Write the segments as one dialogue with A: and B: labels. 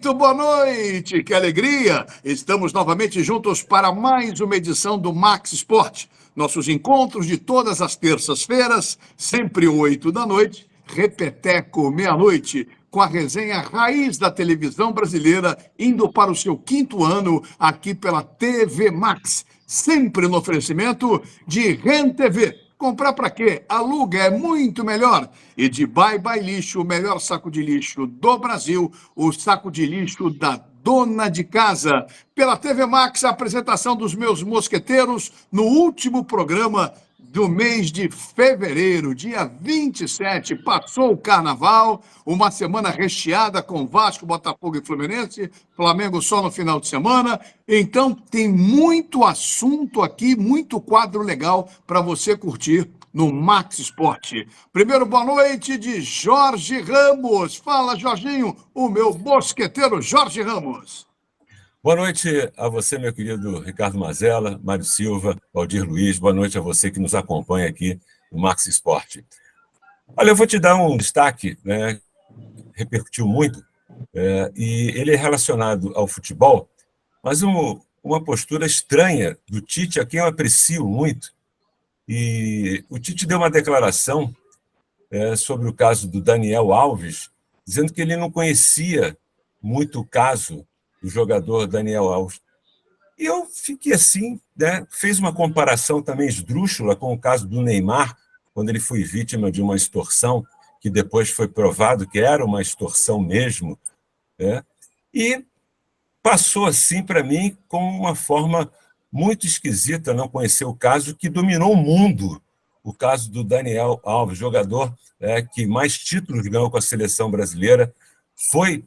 A: Muito boa noite, que alegria! Estamos novamente juntos para mais uma edição do Max Sport. Nossos encontros de todas as terças-feiras, sempre 8 da noite, repeteco meia-noite, com a resenha raiz da televisão brasileira, indo para o seu 5º ano aqui pela TV Max, sempre no oferecimento de REN TV. Comprar para quê? Aluga, é muito melhor. E de Bye Bye Lixo, o melhor saco de lixo do Brasil, o saco de lixo da dona de casa. Pela TV Max, a apresentação dos meus mosqueteiros no último programa do mês de fevereiro, dia 27, passou o Carnaval, uma semana recheada com Vasco, Botafogo e Fluminense, Flamengo só no final de semana. Então, tem muito assunto aqui, muito quadro legal para você curtir no Max Sport. Primeiro, boa noite de Jorge Ramos. Fala, Jorginho, o meu mosqueteiro Jorge Ramos.
B: Boa noite a você, meu querido Ricardo Mazella, Mário Silva, Valdir Luiz. Boa noite a você que nos acompanha aqui no Max Sport. Olha, eu vou te dar um destaque, né, repercutiu muito, e ele é relacionado ao futebol, mas uma postura estranha do Tite, a quem eu aprecio muito. E o Tite deu uma declaração sobre o caso do Daniel Alves, dizendo que ele não conhecia muito o caso do jogador Daniel Alves. E eu fiquei assim, né? Fez uma comparação também esdrúxula com o caso do Neymar, quando ele foi vítima de uma extorsão, que depois foi provado que era uma extorsão mesmo, né? E passou assim para mim como uma forma muito esquisita não conhecer o caso que dominou o mundo, o caso do Daniel Alves, jogador que mais títulos ganhou com a seleção brasileira, foi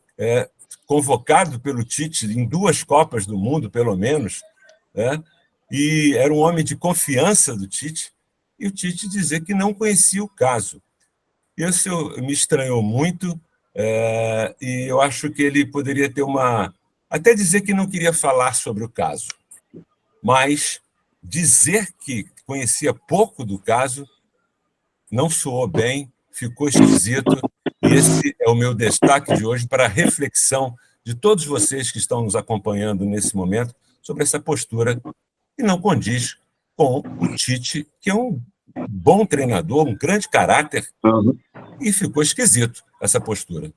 B: convocado pelo Tite em 2 Copas do Mundo, pelo menos, né? E era um homem de confiança do Tite, e o Tite dizer que não conhecia o caso. Isso me estranhou muito, e eu acho que ele poderia ter até dizer que não queria falar sobre o caso, mas dizer que conhecia pouco do caso não soou bem, ficou esquisito. E esse é o meu destaque de hoje para a reflexão de todos vocês que estão nos acompanhando nesse momento sobre essa postura que não condiz com o Tite, que é um bom treinador, um grande caráter, e ficou esquisito essa postura.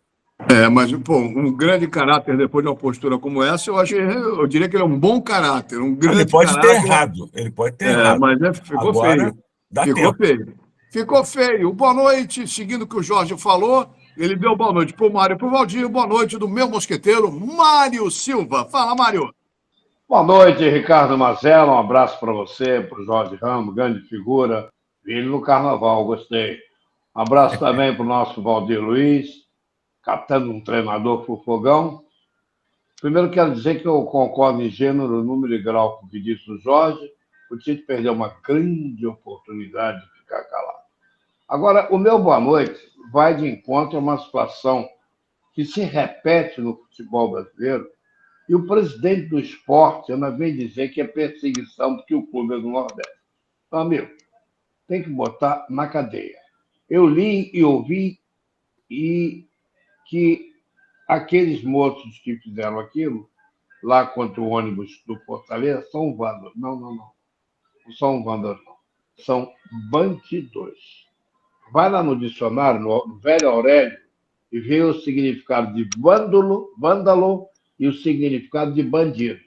A: Mas, pô, um grande caráter depois de uma postura como essa, eu diria que ele é um bom caráter, um grande
B: Ele pode
A: caráter.
B: ter errado, ele pode ter errado.
A: Mas ficou
B: agora,
A: feio.
B: Ficou
A: feio. Ficou feio. Boa noite, seguindo o que o Jorge falou, ele deu boa noite para o Mário e para o Valdir. Boa noite do meu mosqueteiro, Mário Silva. Fala, Mário.
C: Boa noite, Ricardo Mazella. Um abraço para você, para o Jorge Ramos, grande figura. Vi ele no Carnaval, gostei. Um abraço também para o nosso Valdir Luiz, capitão de um treinador por fogão. Primeiro, quero dizer que eu concordo em gênero, número e grau com o que disse o Jorge. O Tite perdeu uma grande oportunidade de ficar calado. Agora, o meu boa noite vai de encontro a uma situação que se repete no futebol brasileiro, e o presidente do esporte ainda vem dizer que é perseguição porque o clube é do Nordeste. Então, amigo, tem que botar na cadeia. Eu li e ouvi que aqueles moços que fizeram aquilo, lá contra o ônibus do Fortaleza, são vândalos. Não. Não são vândalos, não. São bandidos. Vai lá no dicionário, no Velho Aurélio, e vê o significado de vândalo e o significado de bandido.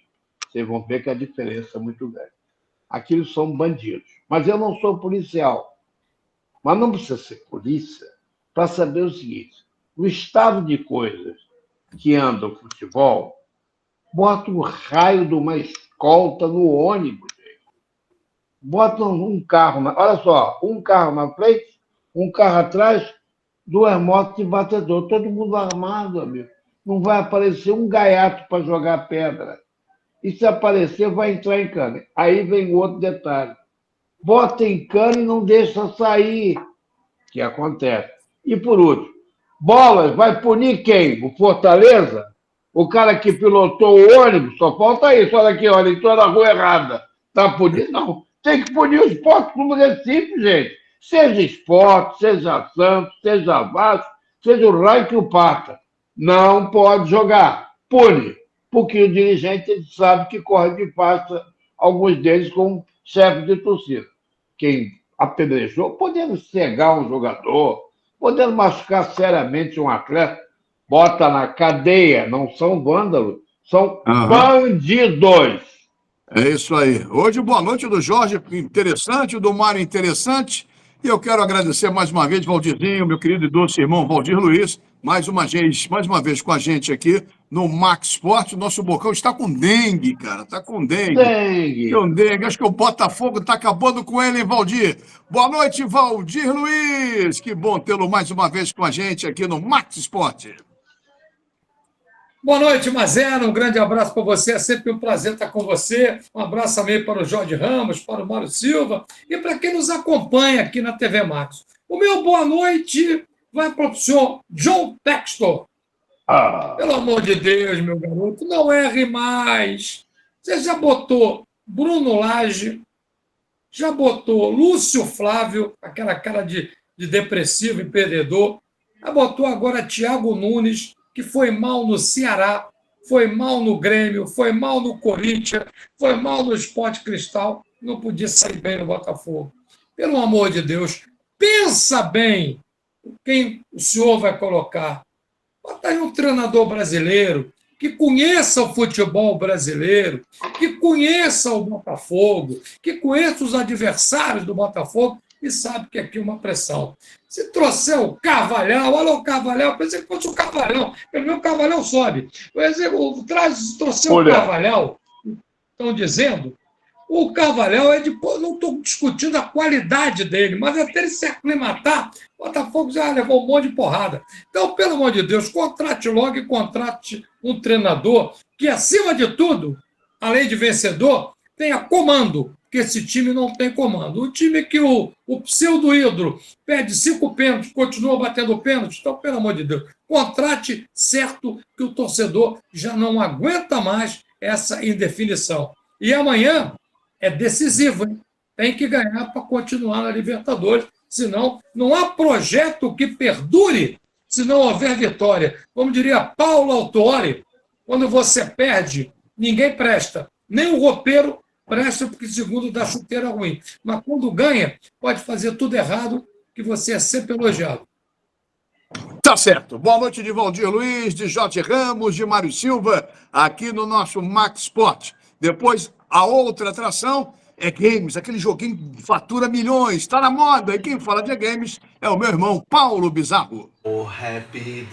C: Vocês vão ver que a diferença é muito grande. Aquilo são bandidos. Mas eu não sou policial. Mas não precisa ser polícia para saber o seguinte: no estado de coisas que anda o futebol, bota um raio de uma escolta no ônibus. Bota um carro, olha só, um carro na frente, um carro atrás, 2 motos de batedor, todo mundo armado, amigo. Não vai aparecer um gaiato para jogar pedra. E se aparecer, vai entrar em cana. Aí vem outro detalhe. Bota em cana e não deixa sair, que acontece. E por último, Bolas vai punir quem? O Fortaleza? O cara que pilotou o ônibus? Só falta isso. Olha aqui, olha, entrou na rua errada. Tá punido? Não. Tem que punir o Sport Clube Recife, gente. Seja Sport, seja Santos, seja Vasco, seja o raio que o parta. Não pode jogar. pune, porque o dirigente ele sabe que corre de pasta, alguns deles como chefe de torcida. Quem apedrejou, podendo cegar um jogador, podendo machucar seriamente um atleta, bota na cadeia, não são vândalos, são bandidos.
A: É isso aí. Hoje, boa noite do Jorge, interessante, do Mário, interessante. E eu quero agradecer mais uma vez, Valdirzinho, meu querido e doce irmão Valdir Luiz, mais uma vez com a gente aqui no Max Sport. Nosso Bocão está com dengue, cara, está com dengue.
C: Dengue.
A: Acho que o Botafogo está acabando com ele, hein, Valdir? Boa noite, Valdir Luiz. Que bom tê-lo mais uma vez com a gente aqui no Max Sport.
D: Boa noite, Mazera. Um grande abraço para você. É sempre um prazer estar com você. Um abraço também para o Jorge Ramos, para o Mário Silva e para quem nos acompanha aqui na TV Max. O meu boa noite vai para o senhor John Textor. Pelo amor de Deus, meu garoto, não erre mais. Você já botou Bruno Lage, já botou Lúcio Flávio, aquela cara de depressivo e perdedor, já botou agora Thiago Nunes, que foi mal no Ceará, foi mal no Grêmio, foi mal no Corinthians, foi mal no Sport Cristal, não podia sair bem no Botafogo. Pelo amor de Deus, pensa bem quem o senhor vai colocar. Bota aí um treinador brasileiro que conheça o futebol brasileiro, que conheça o Botafogo, que conheça os adversários do Botafogo e sabe que aqui é uma pressão. Se trouxer o Carvalhal, olha o Carvalhal, pensei que fosse o Carvalhal, pelo menos o Carvalhal sobe. Trouxer o Carvalhal, estão dizendo, o Carvalhal não estou discutindo a qualidade dele, mas até ele se aclimatar, o Botafogo já levou um monte de porrada. Então, pelo amor de Deus, contrate logo e contrate um treinador que, acima de tudo, além de vencedor, tenha comando, porque esse time não tem comando. O time que o pseudo-ídolo pede 5 pênaltis, continua batendo pênaltis, então, pelo amor de Deus, contrate certo que o torcedor já não aguenta mais essa indefinição. E amanhã é decisivo, hein? Tem que ganhar para continuar na Libertadores, senão não há projeto que perdure se não houver vitória. Como diria Paulo Autuori, quando você perde, ninguém presta, nem o roupeiro presta, porque segundo dá chuteira ruim. Mas quando ganha, pode fazer tudo errado, que você é sempre elogiado.
A: Tá certo. Boa noite de Valdir Luiz, de Jorge Ramos, de Mário Silva, aqui no nosso Max Sport. Depois, a outra atração é games, aquele joguinho que fatura milhões, está na moda. E quem fala de games é o meu irmão Paulo Bizarro.
E: Happy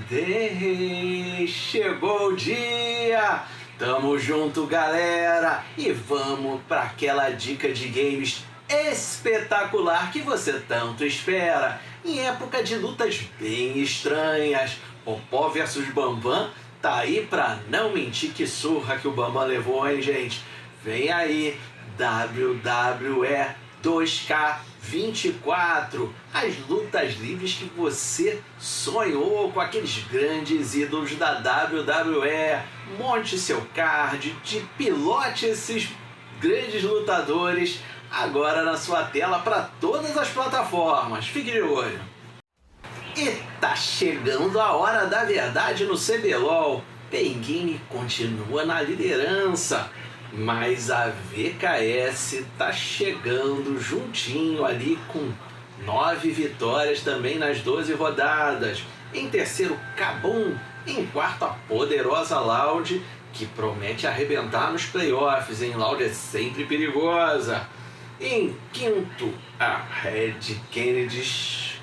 E: Day, chegou o dia! Tamo junto, galera! E vamos para aquela dica de games espetacular que você tanto espera. Em época de lutas bem estranhas, Popó versus Bambam tá aí pra não mentir. Que surra que o Bambam levou, hein, gente? Vem aí, WWE 2K24, as lutas livres que você sonhou com aqueles grandes ídolos da WWE. Monte seu card, pilote esses grandes lutadores agora na sua tela para todas as plataformas. Fique de olho. E tá chegando a hora da verdade no CBLOL. Penguin continua na liderança, mas a VKS tá chegando juntinho ali com 9 vitórias também nas 12 rodadas. Em terceiro, Kabum. Em quarto, a poderosa Loud, que promete arrebentar nos playoffs, hein? Loud é sempre perigosa. Em quinto, a Red Kennedy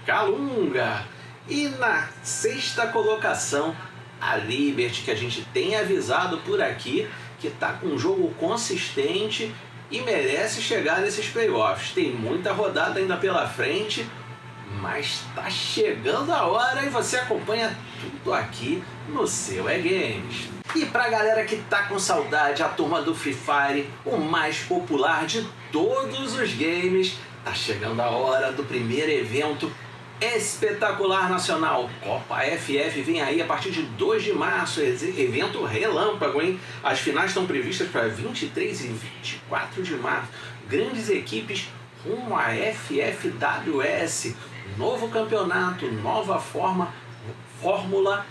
E: Calunga. E na sexta colocação, a Liberty, que a gente tem avisado por aqui, que está com um jogo consistente e merece chegar nesses playoffs. Tem muita rodada ainda pela frente, mas está chegando a hora e você acompanha tudo aqui no seu E-Games. E pra galera que tá com saudade, a turma do Free Fire, o mais popular de todos os games, tá chegando a hora do primeiro evento espetacular nacional. Copa FF vem aí a partir de 2 de março, evento relâmpago, hein? As finais estão previstas para 23 e 24 de março. Grandes equipes rumo a FFWS, novo campeonato, nova forma, Fórmula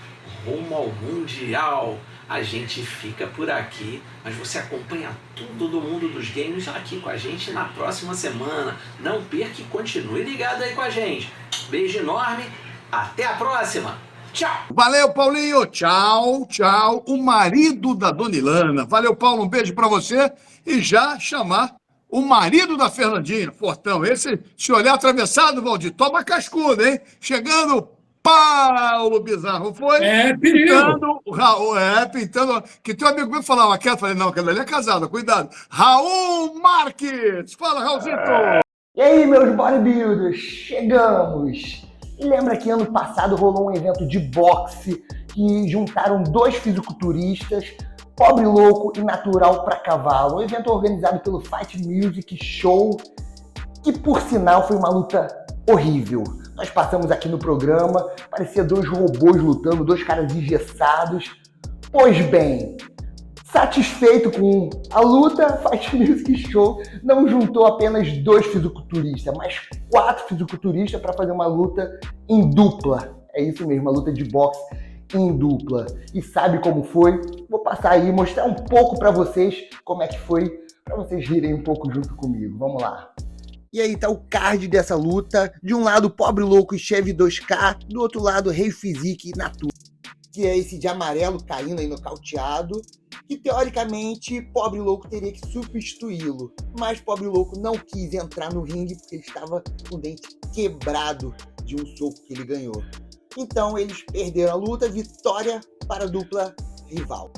E: rumo ao Mundial. A gente fica por aqui, mas você acompanha tudo do mundo dos games aqui com a gente na próxima semana. Não perca e continue ligado aí com a gente. Beijo enorme, até a próxima. Tchau!
A: Valeu, Paulinho. Tchau, tchau. O marido da Dona Ilana. Valeu, Paulo. Um beijo para você. E já chamar o marido da Fernandinha, Fortão. Esse, se olhar atravessado, Valdir, toma cascudo, hein? Chegando Paulo Bizarro. Foi
D: perigo.
A: pintando o Raul. Pintando. Que teu amigo meu falava aquela. Falei, não, aquela ali é casada, cuidado. Raul Marques. Fala, Raulzito.
F: E aí, meus bodybuilders, chegamos! E lembra que ano passado rolou um evento de boxe que juntaram 2 fisiculturistas, Pobre Louco e Natural pra Cavalo, um evento organizado pelo Fight Music Show, que por sinal foi uma luta horrível. Nós passamos aqui no programa, parecia 2 robôs lutando, 2 caras engessados. Pois bem, satisfeito com a luta, Fight Music Show não juntou apenas 2 fisiculturistas, mas 4 fisiculturistas para fazer uma luta em dupla. É isso mesmo, uma luta de boxe em dupla. E sabe como foi? Vou passar aí e mostrar um pouco para vocês como é que foi, para vocês rirem um pouco junto comigo. Vamos lá. E aí tá o card dessa luta. De um lado, Pobre Louco e Chevy 2K, do outro lado, Rei Physique e Natura, que é esse de amarelo caindo aí nocauteado, que teoricamente Pobre Louco teria que substituí-lo, mas Pobre Louco não quis entrar no ringue porque ele estava com o dente quebrado de um soco que ele ganhou. Então eles perderam a luta, vitória para a dupla rival.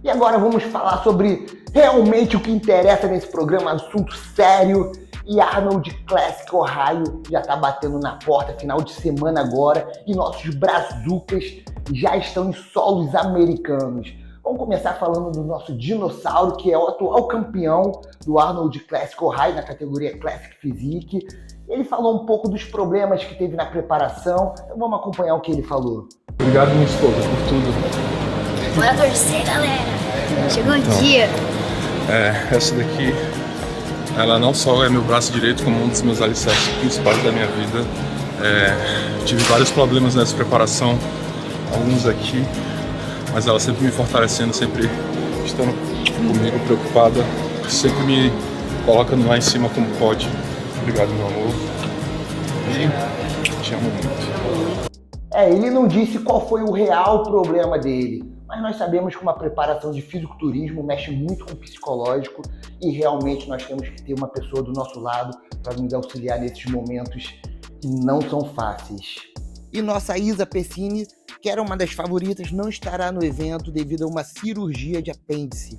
F: E agora vamos falar sobre realmente o que interessa nesse programa, assunto sério. E Arnold Classic Ohio já está batendo na porta, final de semana agora, e nossos brazucas já estão em solos americanos. Vamos começar falando do nosso dinossauro, que é o atual campeão do Arnold Classic Ohio na categoria Classic Physique. Ele falou um pouco dos problemas que teve na preparação, então vamos acompanhar o que ele falou.
G: Obrigado, minha esposa, por tudo.
H: Bora torcer, galera. Chegou o dia.
G: Essa daqui, ela não só é meu braço direito, como um dos meus alicerces principais da minha vida. Tive vários problemas nessa preparação, alguns aqui, mas ela sempre me fortalecendo, sempre estando comigo, preocupada, sempre me coloca lá em cima como pode. Obrigado, meu amor. E te amo muito.
F: Ele não disse qual foi o real problema dele, mas nós sabemos que uma preparação de fisiculturismo mexe muito com o psicológico e realmente nós temos que ter uma pessoa do nosso lado para nos auxiliar nesses momentos que não são fáceis. E nossa Isa Pessini, que era uma das favoritas, não estará no evento devido a uma cirurgia de apêndice.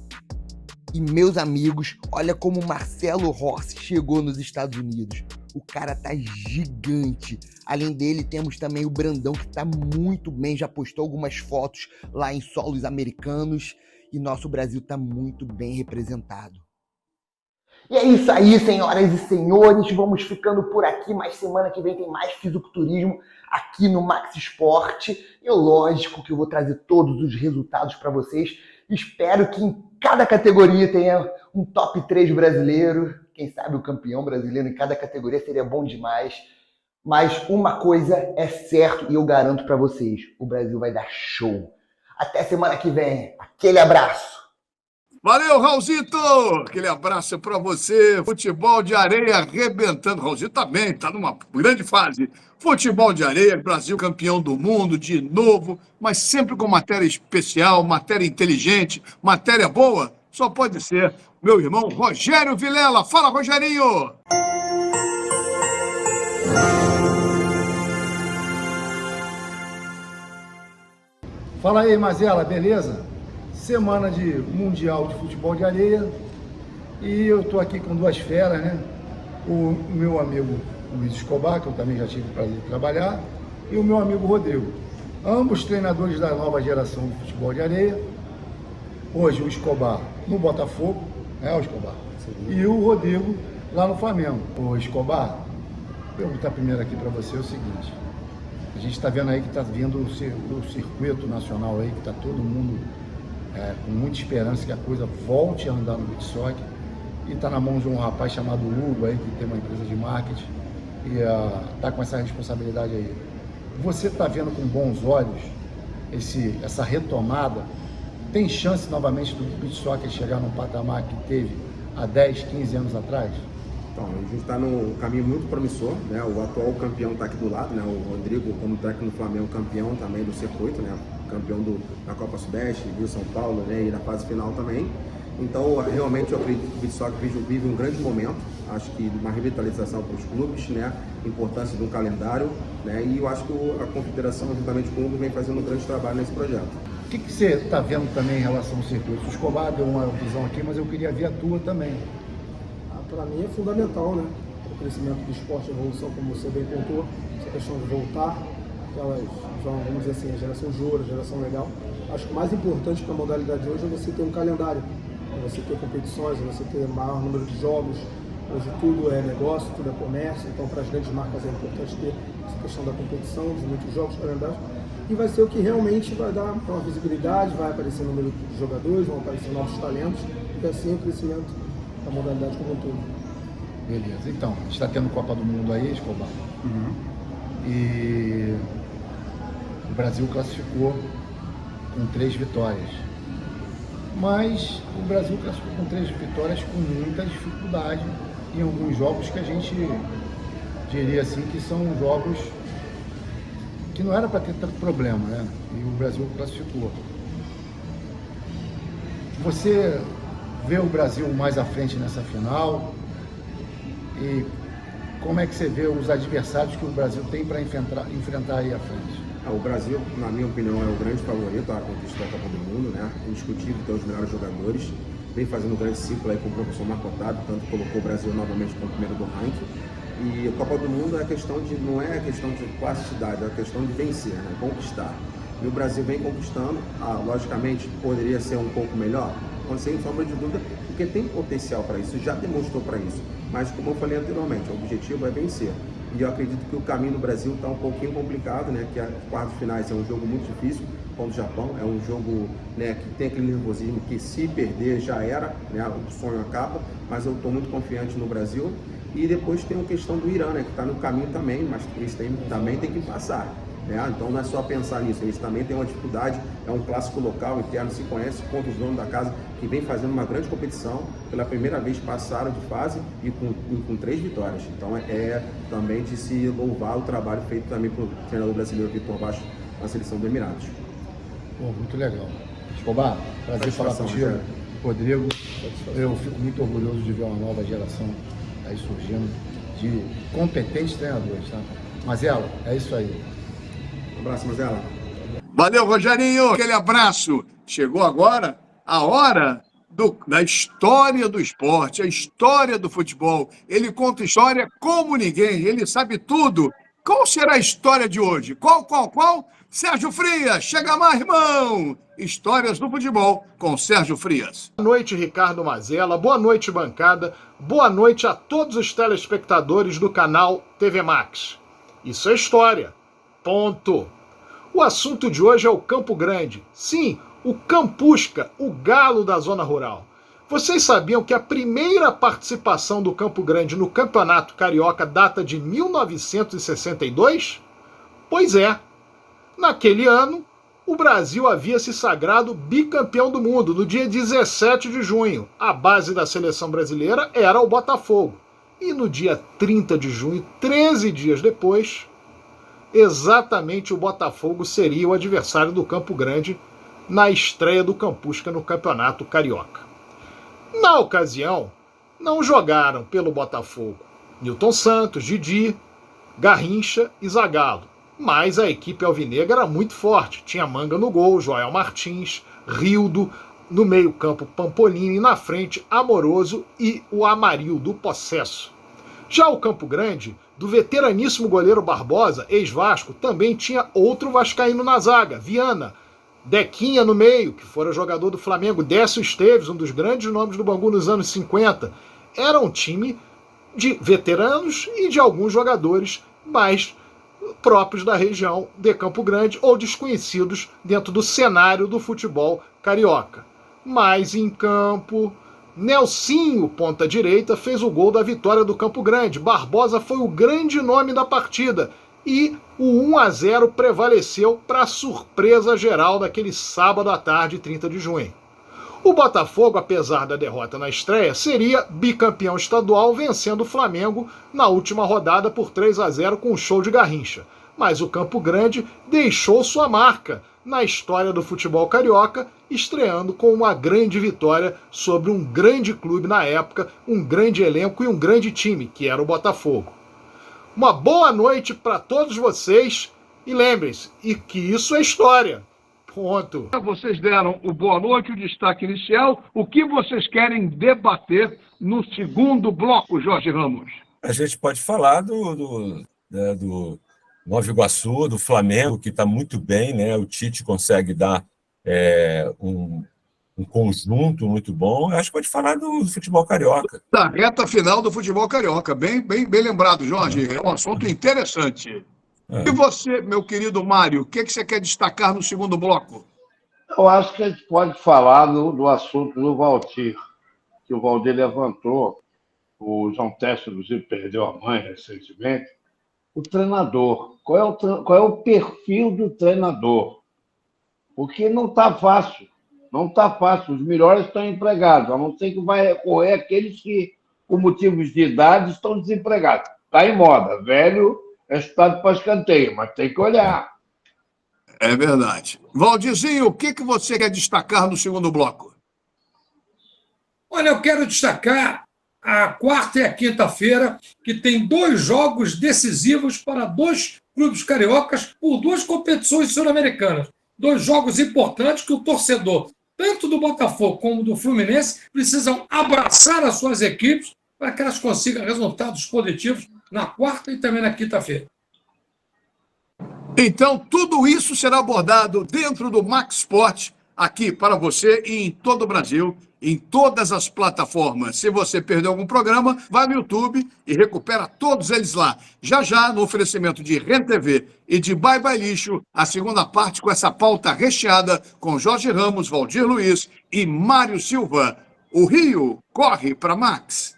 F: E meus amigos, olha como o Marcelo Rossi chegou nos Estados Unidos. O cara tá gigante. Além dele, temos também o Brandão, que tá muito bem, já postou algumas fotos lá em solos americanos. E nosso Brasil tá muito bem representado. E é isso aí, senhoras e senhores. Vamos ficando por aqui, mas semana que vem tem mais fisiculturismo aqui no Max Sport. E lógico que eu vou trazer todos os resultados para vocês. Espero que em cada categoria tenha um top 3 brasileiro. Quem sabe o campeão brasileiro em cada categoria seria bom demais. Mas uma coisa é certo e eu garanto para vocês. O Brasil vai dar show. Até semana que vem. Aquele abraço.
A: Valeu, Raulzito! Aquele abraço para você. Futebol de areia arrebentando. Raulzito também está numa grande fase. Futebol de areia, Brasil campeão do mundo de novo, mas sempre com matéria especial, matéria inteligente, matéria boa. Só pode ser meu irmão Rogério Vilela. Fala, Rogerinho!
I: Fala aí, Mazela, beleza? Semana de Mundial de Futebol de Areia e eu estou aqui com 2 feras, né? O meu amigo Luiz Escobar, que eu também já tive o prazer de trabalhar, e o meu amigo Rodrigo. Ambos treinadores da nova geração de futebol de areia. Hoje o Escobar no Botafogo, né, o Escobar? Sim. E o Rodrigo lá no Flamengo. O Escobar, vou perguntar primeiro aqui para você o seguinte. A gente está vendo aí que está vindo o circuito nacional aí, que está todo mundo com muita esperança que a coisa volte a andar no beach soccer. E está na mão de um rapaz chamado Hugo aí, que tem uma empresa de marketing e está com essa responsabilidade aí. você está vendo com bons olhos essa retomada? Tem chance novamente do beach soccer chegar num patamar que teve há 10, 15 anos atrás?
J: Então, a gente está num caminho muito promissor, né? O atual campeão está aqui do lado, né? O Rodrigo, como técnico do Flamengo, campeão também do circuito, né? Campeão da Copa Sudeste, Rio São Paulo, né? E na fase final também. Então, realmente, eu acredito que o beach soccer vive um grande momento. Acho que uma revitalização para os clubes, né? Importância de um calendário, né? E eu acho que a Confederação, juntamente com o clube, vem fazendo um grande trabalho nesse projeto.
I: O que você está vendo também em relação ao circuito? O Escobar deu uma visão aqui, mas eu queria ver a tua também.
K: Para mim é fundamental, né? O crescimento do esporte, a evolução, como você bem contou, essa questão de voltar, aquelas, vamos dizer assim, a geração de ouro, a geração legal. Acho que o mais importante para a modalidade hoje é você ter um calendário, é você ter competições, é você ter maior número de jogos. Hoje tudo é negócio, tudo é comércio, então para as grandes marcas é importante ter essa questão da competição, de muitos jogos, calendários. E vai ser o que realmente vai dar uma visibilidade, vai aparecer número de jogadores, vão aparecer novos talentos, e assim o crescimento da modalidade como um todo.
I: Beleza, então, a gente está tendo Copa do Mundo aí, Escobar. E o Brasil classificou com 3 vitórias. Mas o Brasil classificou com 3 vitórias com muita dificuldade em alguns jogos que a gente diria assim que são jogos que não era para ter tanto problema, né? E o Brasil classificou. Você vê o Brasil mais à frente nessa final? E como é que você vê os adversários que o Brasil tem para enfrentar aí à frente?
J: O Brasil, na minha opinião, é o grande favorito à conquista da Copa do Mundo, né? Indiscutível, tem os melhores jogadores, vem fazendo um grande ciclo aí com o professor Marco Otávio, tanto colocou o Brasil novamente como primeiro do ranking. E a Copa do Mundo é questão de, não é questão de classicidade, é questão de vencer, né? Conquistar. E o Brasil vem conquistando, logicamente poderia ser um pouco melhor, sem sombra de dúvida, porque tem potencial para isso, já demonstrou para isso. Mas como eu falei anteriormente, o objetivo é vencer. E eu acredito que o caminho do Brasil está um pouquinho complicado, né? Que a quartas finais é um jogo muito difícil contra o Japão, é um jogo, né, que tem aquele nervosismo que se perder já era, né? O sonho acaba, mas eu estou muito confiante no Brasil. E depois tem a questão do Irã, né? Que está no caminho também, mas eles também tem que passar. Então não é só pensar nisso, eles também têm uma dificuldade, é um clássico local, interno, se conhece contra os donos da casa, que vem fazendo uma grande competição, pela primeira vez passaram de fase e com 3 vitórias. Então é também de se louvar o trabalho feito também pelo treinador brasileiro Vitor Baixo na seleção do Emirados.
I: Pô, muito legal. Escobar, prazer falar contigo. Rodrigo, eu fico muito orgulhoso de ver uma nova geração aí surgindo de competentes treinadores, tá? Mazela, é isso aí.
J: Um abraço, Mazela.
A: Valeu, Rogerinho. Aquele abraço. Chegou agora a hora da história do esporte, a história do futebol. Ele conta história como ninguém, ele sabe tudo. Qual será a história de hoje? Qual? Sérgio Frias, chega mais, irmão! Histórias do futebol com Sérgio Frias.
L: Boa noite, Ricardo Mazella. Boa noite, bancada. Boa noite a todos os telespectadores do canal TV Max. Isso é história. Ponto. O assunto de hoje é o Campo Grande. Sim, o Campusca, o galo da zona rural. Vocês sabiam que a primeira participação do Campo Grande no Campeonato Carioca data de 1962? Pois é. Naquele ano, o Brasil havia se sagrado bicampeão do mundo no dia 17 de junho. A base da seleção brasileira era o Botafogo. E no dia 30 de junho, 13 dias depois, exatamente o Botafogo seria o adversário do Campo Grande na estreia do Campusca no Campeonato Carioca. Na ocasião, não jogaram pelo Botafogo Nilton Santos, Didi, Garrincha e Zagallo, mas a equipe alvinegra era muito forte. Tinha Manga no gol, Joel Martins, Rildo, no meio-campo Pampolini, na frente Amoroso e o Amarildo Possesso. Já o Campo Grande, do veteraníssimo goleiro Barbosa, ex-Vasco, também tinha outro vascaíno na zaga, Viana, Dequinha no meio, que fora jogador do Flamengo, Décio Esteves, um dos grandes nomes do Bangu nos anos 50. Era um time de veteranos e de alguns jogadores mais próprios da região de Campo Grande ou desconhecidos dentro do cenário do futebol carioca. Mas em campo, Nelsinho, ponta-direita, fez o gol da vitória do Campo Grande. Barbosa foi o grande nome da partida e o 1-0 prevaleceu para a surpresa geral daquele sábado à tarde, 30 de junho. O Botafogo, apesar da derrota na estreia, seria bicampeão estadual, vencendo o Flamengo na última rodada por 3-0 com um show de Garrincha. Mas o Campo Grande deixou sua marca na história do futebol carioca, estreando com uma grande vitória sobre um grande clube na época, um grande elenco e um grande time, que era o Botafogo. Uma boa noite para todos vocês e lembrem-se, que isso é história. Ponto.
A: Vocês deram o boa noite, o destaque inicial. O que vocês querem debater no segundo bloco, Jorge Ramos?
B: A gente pode falar do Nova Iguaçu, do Flamengo, que está muito bem, né? O Tite consegue dar um conjunto muito bom. Acho que pode falar do futebol carioca.
A: Da reta final do futebol carioca. Bem lembrado, Jorge. É um assunto interessante. E você, meu querido Mário, o que você quer destacar no segundo bloco?
C: Eu acho que a gente pode falar do assunto do Valdir, que o Valdir levantou. O João Testa, inclusive, perdeu a mãe recentemente. O treinador. Qual é o perfil do treinador? Porque não está fácil. Não está fácil. Os melhores estão empregados. A não ser que vai recorrer àqueles que, por motivos de idade, estão desempregados. Está em moda. Velho é estado para escanteio, mas tem que olhar.
A: É verdade. Valdirzinho, o que você quer destacar no segundo bloco?
D: Olha, eu quero destacar a quarta e a quinta-feira, que tem 2 jogos decisivos para 2 clubes cariocas por 2 competições sul-americanas. 2 jogos importantes que o torcedor, tanto do Botafogo como do Fluminense, precisam abraçar as suas equipes para que elas consigam resultados positivos na quarta e também na quinta-feira.
A: Então, tudo isso será abordado dentro do Max Sport, aqui para você e em todo o Brasil, em todas as plataformas. Se você perdeu algum programa, vai no YouTube e recupera todos eles lá. Já, no oferecimento de RenTV e de Bye Bye Lixo, a segunda parte com essa pauta recheada com Jorge Ramos, Valdir Luiz e Mário Silva. O Rio corre para Max.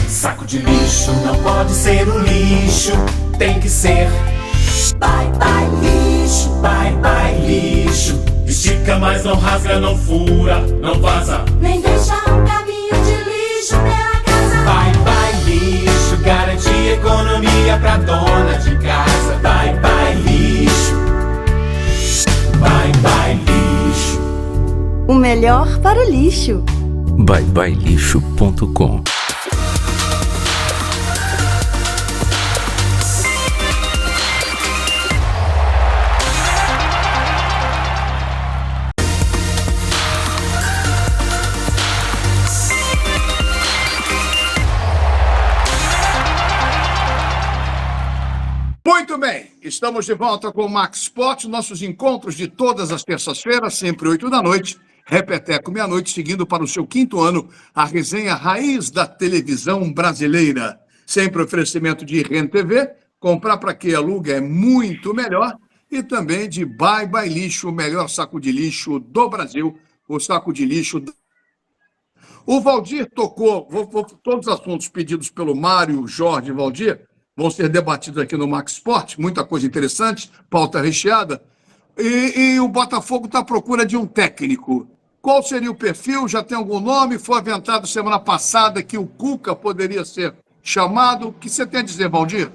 M: Saco de lixo não pode ser um lixo, tem que ser bye bye lixo, bye bye lixo. Estica, mas não rasga, não fura, não vaza,
N: nem deixa um caminho de lixo pela casa.
M: Bye bye lixo, garante economia pra dona de casa. Bye bye lixo, bye bye lixo.
O: O melhor para o lixo.
P: byebyelixo.com.
A: Muito bem, estamos de volta com o Max Sport, nossos encontros de todas as terças-feiras, sempre 8 da noite, repeteco meia-noite, seguindo para o seu 5º ano, a resenha raiz da televisão brasileira. Sempre oferecimento de RenTV, comprar para quem aluga é muito melhor, e também de Bye Bye Lixo, o melhor saco de lixo do Brasil, o saco de lixo. O Valdir tocou, todos os assuntos pedidos pelo Mário, Jorge e Valdir, vão ser debatidos aqui no Max Sport, muita coisa interessante, pauta recheada. E o Botafogo está à procura de um técnico. Qual seria o perfil? Já tem algum nome? Foi aventado semana passada que o Cuca poderia ser chamado. O que você tem a dizer, Valdir?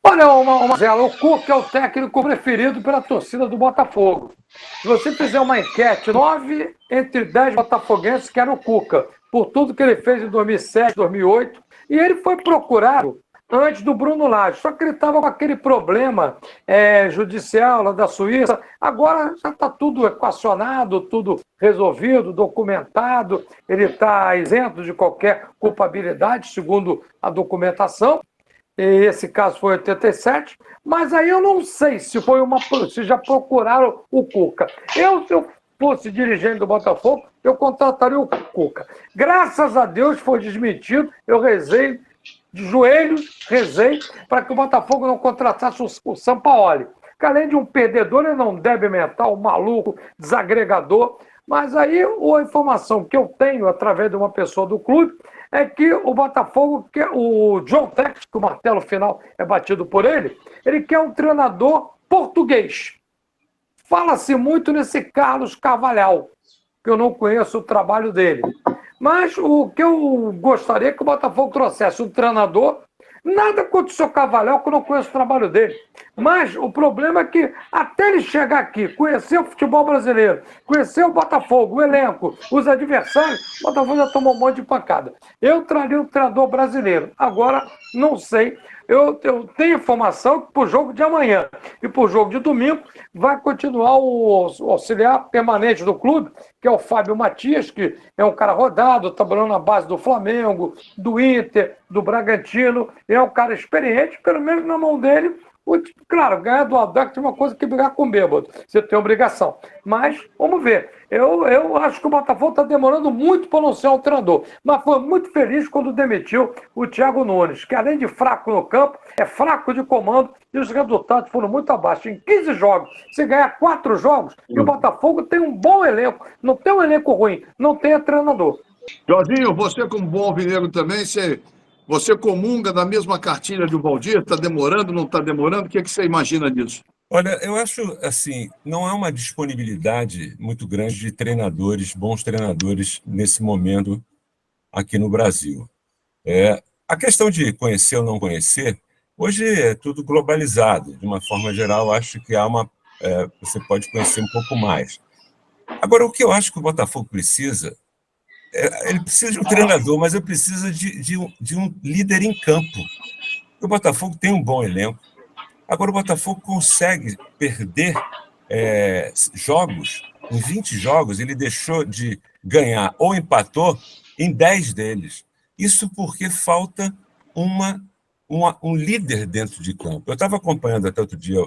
D: Olha, Marcelo, o Cuca é o técnico preferido pela torcida do Botafogo. Se você fizer uma enquete, 9 entre 10 botafoguenses querem o Cuca, por tudo que ele fez em 2007, 2008, e ele foi procurado antes do Bruno Lage, só que ele estava com aquele problema judicial lá da Suíça. Agora já está tudo equacionado, tudo resolvido, documentado, ele está isento de qualquer culpabilidade, segundo a documentação. E esse caso foi em 87, mas aí eu não sei se já procuraram o Cuca. Se eu fosse dirigente do Botafogo, eu contrataria o Cuca. Graças a Deus foi desmentido, eu rezei de joelhos, rezei para que o Botafogo não contratasse o Sampaoli, que além de um perdedor, ele não deve mental, maluco, desagregador. Mas aí a informação que eu tenho através de uma pessoa do clube é que o Botafogo, o John Textor, que o martelo final é batido por ele quer um treinador português. Fala-se muito nesse Carlos Carvalhal, que eu não conheço o trabalho dele. Mas o que eu gostaria é que o Botafogo trouxesse um treinador. Nada contra o seu Carvalhal, que eu não conheço o trabalho dele. Mas o problema é que, até ele chegar aqui, conhecer o futebol brasileiro, conhecer o Botafogo, o elenco, os adversários, o Botafogo já tomou um monte de pancada. Eu traria um treinador brasileiro. Agora, não sei. Eu tenho informação que para o jogo de amanhã e para o jogo de domingo vai continuar o auxiliar permanente do clube, que é o Fábio Matias, que é um cara rodado, trabalhando na base do Flamengo, do Inter, do Bragantino, é um cara experiente, pelo menos na mão dele. Claro, ganhar do Aldax é uma coisa que brigar com o bêbado. Você tem obrigação. Mas, vamos ver. Eu acho que o Botafogo está demorando muito para anunciar o treinador. Mas foi muito feliz quando demitiu o Thiago Nunes, que além de fraco no campo, é fraco de comando e os resultados foram muito abaixo. Em 15 jogos, você ganhar 4 jogos, e o Botafogo tem um bom elenco. Não tem um elenco ruim, não tem treinador.
A: Jorginho, você como bom alvinegro também, você comunga da mesma cartilha do Valdir? Está demorando, não está demorando? O que você imagina disso?
B: Olha, eu acho assim, não há uma disponibilidade muito grande de treinadores, bons treinadores, nesse momento aqui no Brasil. A questão de conhecer ou não conhecer, hoje é tudo globalizado. De uma forma geral, acho que você pode conhecer um pouco mais. Agora, o que eu acho que o Botafogo precisa, ele precisa de um treinador, mas ele precisa de um líder em campo. O Botafogo tem um bom elenco. Agora, o Botafogo consegue perder jogos. Em 20 jogos, ele deixou de ganhar ou empatou em 10 deles. Isso porque falta um líder dentro de campo. Eu estava acompanhando até outro dia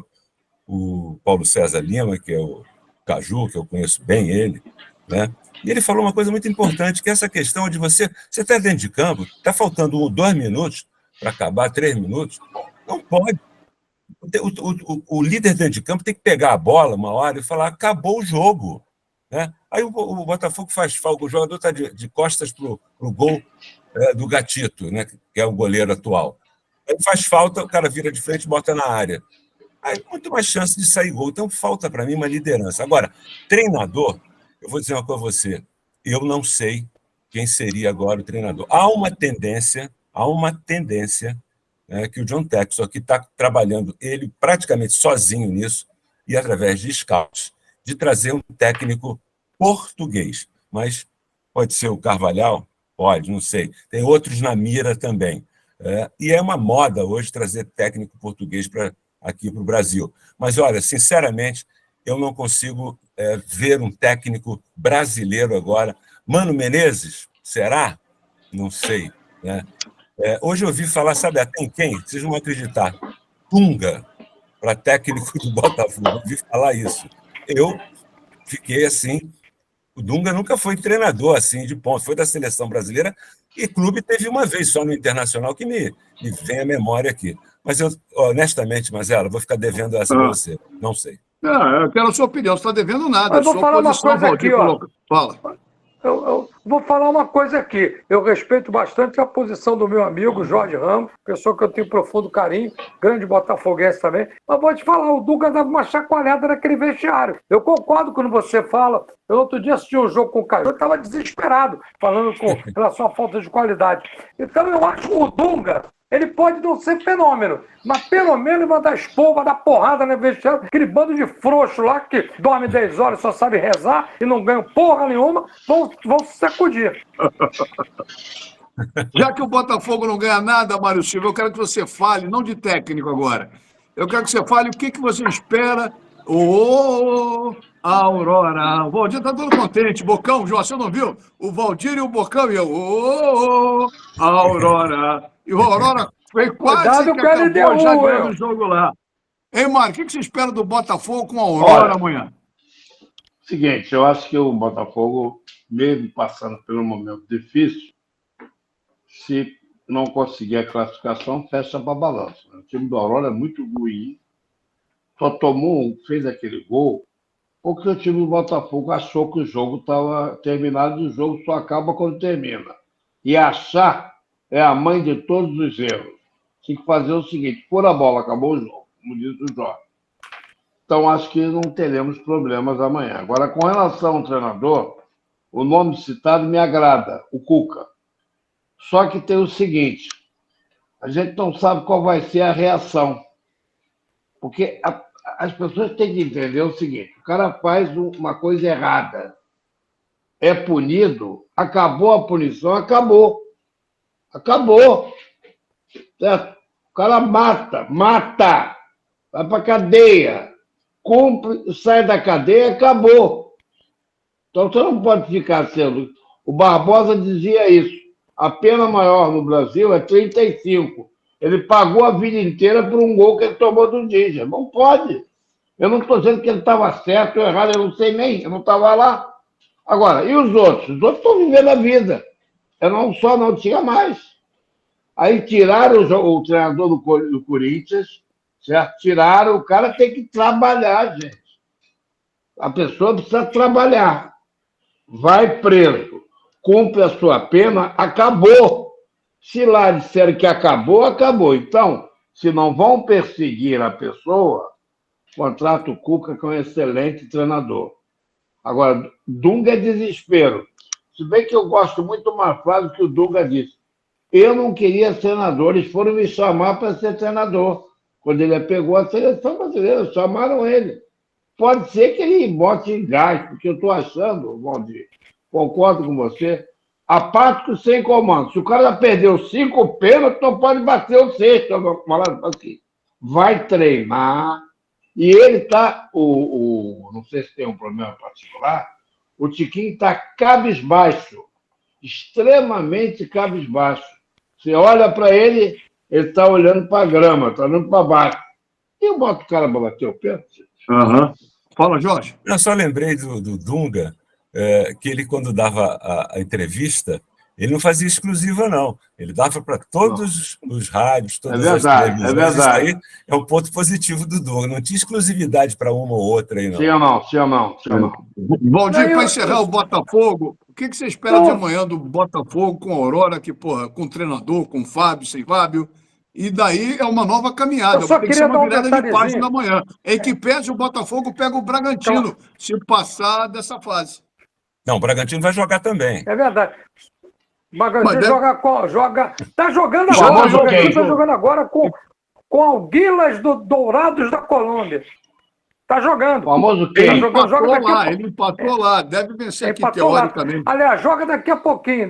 B: o Paulo César Lima, que é o Caju, que eu conheço bem ele, né? E ele falou uma coisa muito importante, que é essa questão de você está dentro de campo, está faltando 2 minutos para acabar, 3 minutos, não pode. O líder dentro de campo tem que pegar a bola uma hora e falar, acabou o jogo. Né? Aí o Botafogo faz falta, o jogador está de costas para o gol do Gatito, né, que é o goleiro atual. Aí faz falta, o cara vira de frente e bota na área. Aí muito mais chance de sair gol. Então falta para mim uma liderança. Agora, treinador, eu vou dizer uma coisa a você, eu não sei quem seria agora o treinador. Há uma tendência que o John Textor, que está trabalhando ele praticamente sozinho nisso, e através de scouts, de trazer um técnico português. Mas pode ser o Carvalhal? Pode, não sei. Tem outros na mira também. E é uma moda hoje trazer técnico português aqui para o Brasil. Mas, olha, sinceramente, eu não consigo ver um técnico brasileiro agora. Mano Menezes, será? Não sei. Né? Hoje eu ouvi falar, sabe até quem? Vocês não vão acreditar. Dunga, para técnico do Botafogo. Eu ouvi falar isso. Eu fiquei assim. O Dunga nunca foi treinador assim de ponto. Foi da seleção brasileira e clube teve uma vez só no Internacional que me vem à memória aqui. Mas eu, honestamente, Mazela, vou ficar devendo essa para você. Não sei.
A: Não, eu quero a sua opinião. Você está devendo nada.
D: Eu vou falar uma coisa aqui, ó.
A: Fala.
D: Eu vou falar uma coisa aqui. Eu respeito bastante a posição do meu amigo Jorge Ramos, pessoa que eu tenho profundo carinho, grande botafoguense também. Mas vou te falar, o Dunga dava uma chacoalhada naquele vestiário. Eu concordo quando você fala. Eu outro dia assisti um jogo com o Caio, eu estava desesperado, falando com relação à falta de qualidade. Então eu acho que o Dunga, ele pode não ser fenômeno, mas pelo menos ele vai dar esporro, vai dar porrada no vestiário, aquele bando de frouxo lá que dorme 10 horas, só sabe rezar e não ganham porra nenhuma, vão se sacudir.
A: Já que o Botafogo não ganha nada, Mário Silva, eu quero que você fale, não de técnico agora, eu quero que você fale o que você espera. Aurora. O Valdir está todo contente. Bocão, João, você não viu? O Valdir e o Bocão e eu. Aurora. E o Aurora foi quase que acabou já ganhando o jogo lá. Ei, Mário, o que você espera do Botafogo com a Aurora amanhã?
C: Seguinte, eu acho que o Botafogo, mesmo passando por um momento difícil, se não conseguir a classificação, fecha para a balança. O time do Aurora é muito ruim. Só fez aquele gol, porque o time do Botafogo achou que o jogo estava terminado e o jogo só acaba quando termina. E achar é a mãe de todos os erros. Tem que fazer o seguinte: pôr a bola, acabou o jogo, como diz o Jorge. Então, acho que não teremos problemas amanhã. Agora, com relação ao treinador, o nome citado me agrada, o Cuca. Só que tem o seguinte: a gente não sabe qual vai ser a reação. Porque as pessoas têm que entender o seguinte: o cara faz uma coisa errada, é punido, acabou a punição, acabou. Acabou. Certo? O cara mata, vai para cadeia, cumpre, sai da cadeia, acabou. Então você não pode ficar sendo... O Barbosa dizia isso. A pena maior no Brasil é 35. Ele pagou a vida inteira por um gol que ele tomou do Díger. Não pode. Eu não estou dizendo que ele estava certo ou errado, eu não sei nem, eu não estava lá. Agora, e os outros? Os outros estão vivendo a vida. Eu não tinha mais. Aí tiraram o treinador do Corinthians, certo? Tiraram, o cara tem que trabalhar, gente. A pessoa precisa trabalhar. Vai preso, cumpre a sua pena, acabou. Se lá disseram que acabou, acabou. Então, se não vão perseguir a pessoa, contrata o Cuca, que é um excelente treinador. Agora, Dunga é desespero. Se bem que eu gosto muito de uma frase que o Dunga disse: eu não queria treinador, eles foram me chamar para ser treinador. Quando ele pegou a seleção brasileira, chamaram ele. Pode ser que ele bote em gás, porque eu estou achando, Valdir, concordo com você, apático sem comando. Se o cara já perdeu 5 pênaltis, não pode bater o 6º. Assim, vai treinar. E ele está, não sei se tem um problema particular, o Tiquinho está cabisbaixo, extremamente cabisbaixo. Você olha para ele, ele está olhando para a grama, está olhando para baixo. E eu boto o cara para bater o pênalti.
A: Uhum. Fala, Jorge.
B: Eu só lembrei do Dunga, que ele, quando dava a entrevista, ele não fazia exclusiva, não. Ele dava para todos os rádios, todas as televisões.
C: É verdade.
B: Isso aí é um ponto positivo do Dunga. Não tinha exclusividade para uma ou outra aí, não.
C: Sim ou não.
A: Valdir, para encerrar o Botafogo, o que você espera de amanhã do Botafogo com a Aurora, que, porra, com treinador, com Fábio, sem Fábio? E daí é uma nova caminhada.
D: Eu só
A: Tem que ser
D: queria
A: uma
D: dar um
A: virada de página
D: detalhezinho.
A: amanhã. Em que pese o Botafogo pega o Bragantino, se passar dessa fase.
B: Não, o Bragantino vai jogar também.
D: É verdade. O Bragantino
A: Mas
D: Está jogando
C: Já
D: agora. O
C: joguei.
D: Bragantino está jogando agora com Alguilas do Dourados da Colômbia. Está jogando.
C: O famoso
A: Ele
C: quem?
A: empatou lá, ele empatou lá. Deve vencer aqui,
D: Empatou lá.
A: teoricamente.
D: Aliás, joga daqui a pouquinho.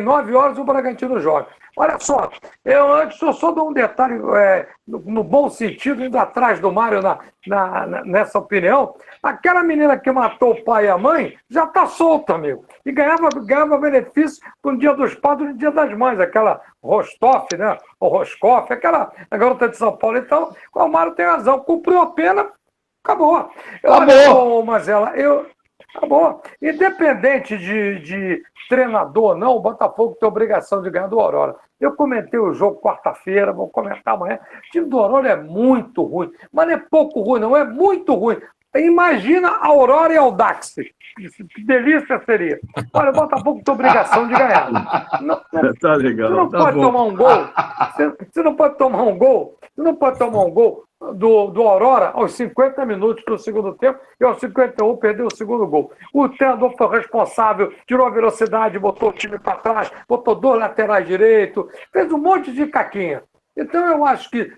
D: 9 horas o Bragantino joga. Olha só, eu antes só dou um detalhe, no bom sentido, indo atrás do Mário nessa opinião. Aquela menina que matou o pai e a mãe já está solta, amigo. E ganhava benefício no Dia dos Pais e no Dia das Mães. Aquela Rostov, né? Ou Roscoff, aquela garota de São Paulo. Então, o Mário tem razão. Cumpriu a pena, acabou. Olha, Mazela, acabou. Independente de treinador, não, o Botafogo tem obrigação de ganhar do Aurora. Eu comentei o jogo quarta-feira, vou comentar amanhã. O time do Aurora é muito ruim, mas não é pouco ruim, não, é muito ruim. Imagina a Aurora e a Audax. Que delícia seria. Olha, o Botafogo tem obrigação de ganhar.
A: Tá legal.
D: Você não pode tomar um gol. Você não pode tomar um gol. Você não pode tomar um gol do Aurora aos 50 minutos do segundo tempo e aos 51 perdeu o segundo gol. O treinador foi responsável, tirou a velocidade, botou o time para trás, botou 2 laterais direito, fez um monte de caquinha. Então eu acho que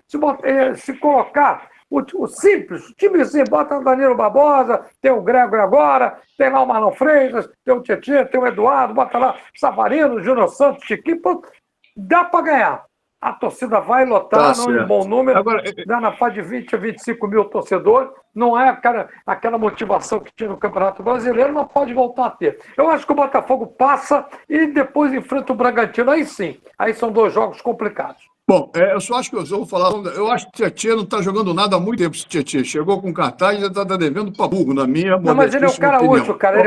D: se colocar o simples, o time assim, bota o Danilo Barbosa, tem o Gregor agora, tem lá o Marlon Freitas, tem o Tietchan, tem o Eduardo, bota lá o Savarino, o Júnior Santos, Chiquinho, dá para ganhar. A torcida vai lotar, não em bom número, dá na fase de 20 a 25 mil torcedores, não é aquela motivação que tinha no Campeonato Brasileiro, não pode voltar a ter. Eu acho que o Botafogo passa e depois enfrenta o Bragantino, aí sim, aí são 2 jogos complicados.
A: Bom, eu só acho que eu vou falar. Eu acho que o Tietchan não está jogando nada há muito tempo. Esse Tietchan chegou com cartaz e já está devendo para burro, na minha
D: Não, mas ele é um cara
A: opinião.
D: Útil, cara.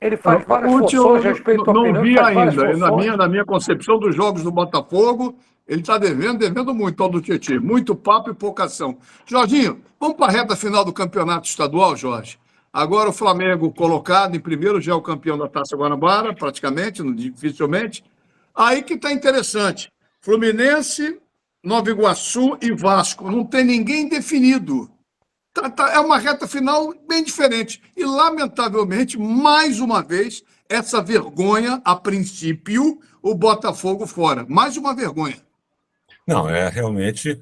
D: Ele faz várias funções a respeito da opinião.
A: Não vi ainda. Na minha concepção dos jogos do Botafogo, ele está devendo muito ao do Tietchan. Muito papo e pouca ação. Jorginho, vamos para a reta final do campeonato estadual, Jorge. Agora o Flamengo colocado em primeiro, já é o campeão da Taça Guanabara, praticamente, dificilmente. Aí que está interessante. Fluminense, Nova Iguaçu e Vasco. Não tem ninguém definido. É uma reta final bem diferente. E, lamentavelmente, mais uma vez, essa vergonha, a princípio, o Botafogo fora. Mais uma vergonha.
B: Não, realmente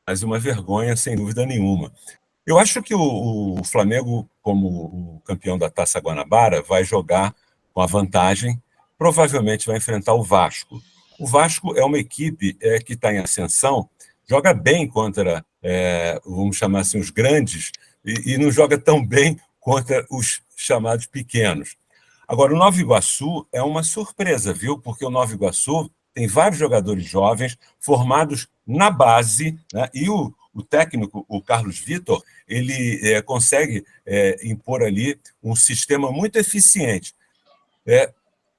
B: mais uma vergonha, sem dúvida nenhuma. Eu acho que o Flamengo, como o campeão da Taça Guanabara, vai jogar com a vantagem, provavelmente vai enfrentar o Vasco. O Vasco é uma equipe que está em ascensão, joga bem contra, vamos chamar assim, os grandes, e não joga tão bem contra os chamados pequenos. Agora, o Nova Iguaçu é uma surpresa, viu? Porque o Nova Iguaçu tem vários jogadores jovens formados na base, né? E o técnico, o Carlos Vitor, ele consegue impor ali um sistema muito eficiente.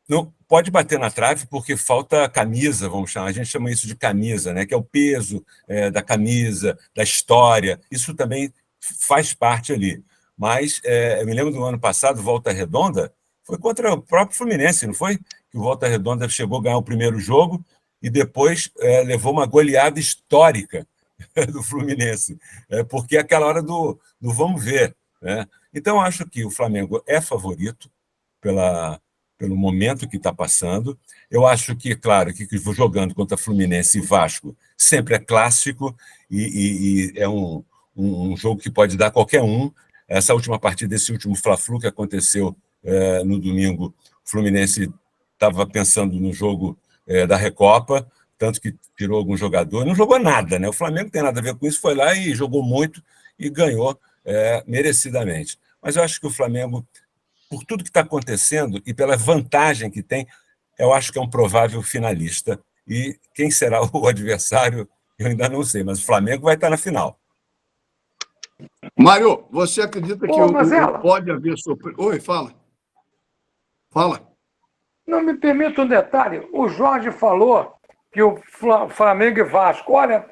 B: Não pode bater na trave porque falta camisa, vamos chamar, a gente chama isso de camisa, né? Que é o peso da camisa, da história, isso também faz parte ali. Mas eu me lembro do ano passado, Volta Redonda, foi contra o próprio Fluminense, não foi? Que o Volta Redonda chegou a ganhar o primeiro jogo e depois levou uma goleada histórica do Fluminense, porque é aquela hora do vamos ver, né? Então, acho que o Flamengo é favorito pelo momento que está passando. Eu acho que, claro, que jogando contra Fluminense e Vasco sempre é clássico e é um jogo que pode dar qualquer um. Essa última partida, esse último Fla-Flu que aconteceu no domingo, o Fluminense estava pensando no jogo da Recopa, tanto que tirou algum jogador, não jogou nada, né? O Flamengo não tem nada a ver com isso, foi lá e jogou muito e ganhou merecidamente. Mas eu acho que o Flamengo, por tudo que está acontecendo e pela vantagem que tem, eu acho que é um provável finalista. E quem será o adversário, eu ainda não sei, mas o Flamengo vai estar na final.
A: Mário, você acredita que pode haver surpresa? Oi, fala. Fala.
D: Não me permita um detalhe. O Jorge falou que o Flamengo e Vasco, olha,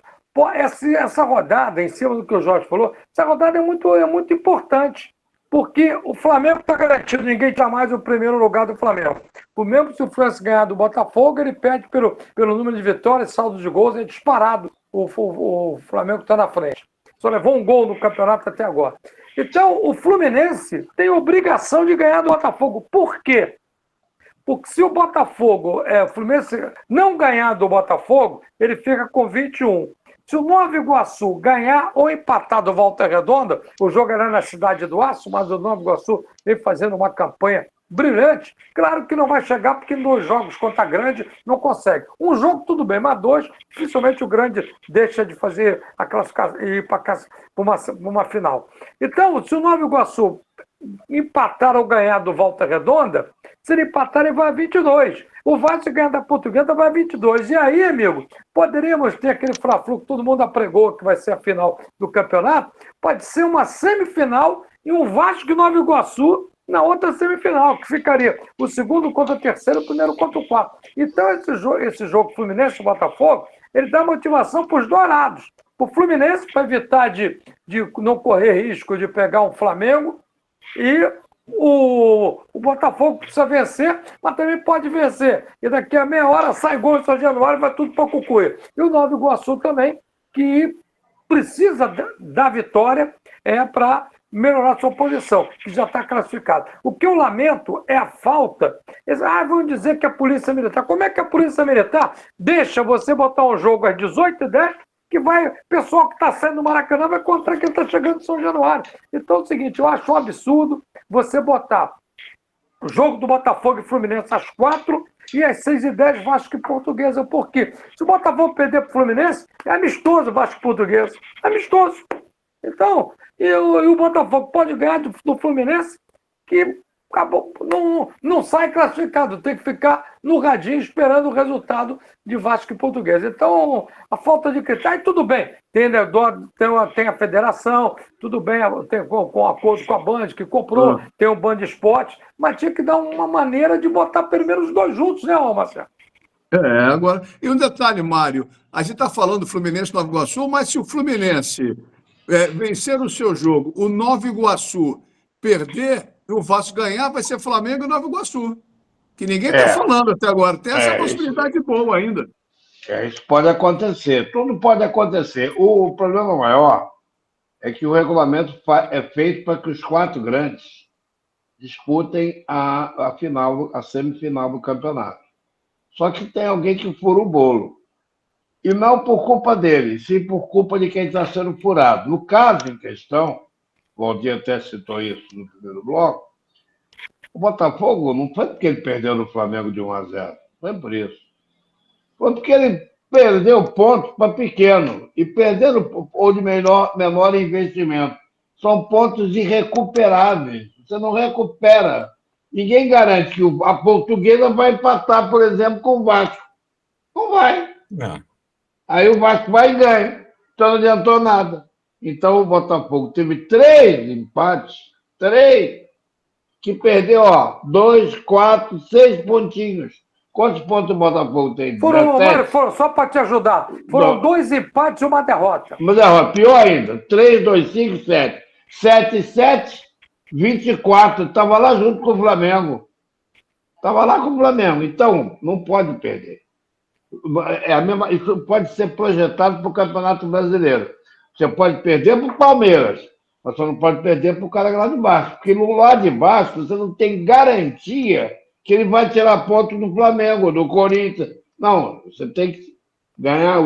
D: essa rodada, em cima do que o Jorge falou, essa rodada é muito importante, porque o Flamengo está garantido, ninguém está mais o primeiro lugar do Flamengo. O mesmo se o Fluminense ganhar do Botafogo, ele perde pelo número de vitórias, saldo de gols, é disparado. O Flamengo está na frente. Só levou um gol no campeonato até agora. Então, o Fluminense tem obrigação de ganhar do Botafogo. Por quê? Porque se o Fluminense não ganhar do Botafogo, ele fica com 21. Se o Nova Iguaçu ganhar ou empatar do Volta Redonda, o jogo era na Cidade do Aço, mas o Nova Iguaçu vem fazendo uma campanha brilhante. Claro que não vai chegar, porque em 2 jogos contra a Grande não consegue. Um jogo tudo bem, mas 2, principalmente o Grande deixa de fazer a classificação e ir para uma final. Então, se o Nova Iguaçu empatar ou ganhar do Volta Redonda, se ele empatar, ele vai a 22. O Vasco ganhar da Portuguesa vai a 22. E aí, amigo, poderíamos ter aquele Fla-Flu que todo mundo apregou, que vai ser a final do campeonato. Pode ser uma semifinal e um Vasco e Nova Iguaçu na outra semifinal, que ficaria o segundo contra o terceiro, o primeiro contra o quarto. Então, esse jogo Fluminense e Botafogo, ele dá motivação para os dourados. Para o Fluminense, para evitar de não correr risco de pegar um Flamengo, e o Botafogo precisa vencer, mas também pode vencer. E daqui a meia hora sai gol em São Januário e vai tudo para o Cucuia. E o Nova Iguaçu também, que precisa da vitória para melhorar sua posição, que já está classificado. O que eu lamento é a falta. Vão dizer que a Polícia Militar... Como é que a Polícia Militar deixa você botar um jogo às 18h10 que o pessoal que está saindo do Maracanã vai contra quem está chegando de São Januário? Então é o seguinte, eu acho um absurdo você botar o jogo do Botafogo e Fluminense às 4 e às 6h10 Vasco e Portuguesa. Por quê? Se o Botafogo perder para o Fluminense, é amistoso Vasco e Portuguesa. É amistoso. Então, e o Botafogo pode ganhar do Fluminense, que acabou, não sai classificado, tem que ficar no radinho esperando o resultado de Vasco e Portuguesa. Então, a falta de critério, tudo bem, tem a federação, tudo bem, tem com acordo com a Band, que comprou, tem o Band Esporte, mas tinha que dar uma maneira de botar primeiro os 2 juntos, né, Marcelo?
A: Agora, e um detalhe, Mário, a gente está falando do Fluminense Nova Iguaçu, mas se o Fluminense vencer o seu jogo, o Nova Iguaçu perder e o Vasco ganhar, vai ser Flamengo e Nova Iguaçu. que ninguém está falando até agora. Tem essa possibilidade boa ainda.
C: Isso pode acontecer. Tudo pode acontecer. O problema maior é que o regulamento é feito para que os 4 grandes disputem a semifinal do campeonato. Só que tem alguém que fura o bolo. E não por culpa dele, sim por culpa de quem está sendo furado. No caso em questão, o Valdir até citou isso no primeiro bloco, o Botafogo não foi porque ele perdeu no Flamengo de 1-0. Foi por isso. Foi porque ele perdeu pontos para pequeno e perdendo ou de menor investimento. São pontos irrecuperáveis. Você não recupera. Ninguém garante que a Portuguesa vai empatar, por exemplo, com o Vasco. Não vai.
B: Não.
C: Aí o Vasco vai e ganha. Então não adiantou nada. Então o Botafogo teve 3 empates, 3, que perdeu, 2, 4, 6 pontinhos. Quantos pontos o Botafogo tem?
D: Foram, só para te ajudar, foram 2 empates e uma derrota.
C: Uma derrota, pior ainda. 3, 2, 5, 7. 7, 7, 24. Estava lá junto com o Flamengo. Estava lá com o Flamengo. Então, não pode perder. Isso pode ser projetado para o Campeonato Brasileiro. Você pode perder para o Palmeiras, mas você não pode perder para o cara lá de baixo. Porque no lado de baixo você não tem garantia que ele vai tirar ponto do Flamengo, do Corinthians. Não, você tem que ganhar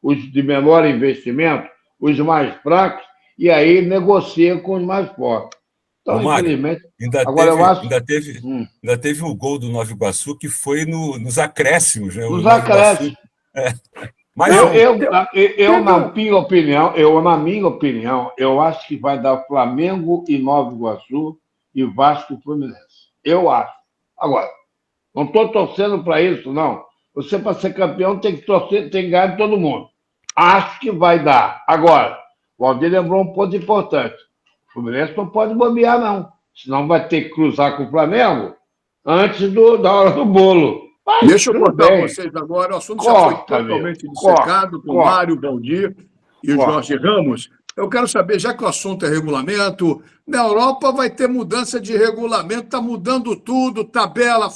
C: os de menor investimento, os mais fracos, e aí negocia com os mais fortes. Então,
B: Mário,
C: infelizmente...
B: ainda teve o gol do Nova Iguaçu, que foi nos acréscimos. Né?
C: Nos acréscimos. Mas na minha opinião, eu acho que vai dar Flamengo e Nova Iguaçu e Vasco e Fluminense. Eu acho. Agora, não estou torcendo para isso, não. Você, para ser campeão, tem que torcer, tem que ganhar de todo mundo. Acho que vai dar. Agora, o Valdir lembrou um ponto importante. O Fluminense não pode bobear, não. Senão vai ter que cruzar com o Flamengo antes da hora do bolo. Mas,
A: deixa eu cortar vocês agora. O assunto já foi totalmente dissecado com o Mário, Valdir e o Jorge Ramos. Eu quero saber, já que o assunto é regulamento, na Europa vai ter mudança de regulamento, está mudando tudo, tabela.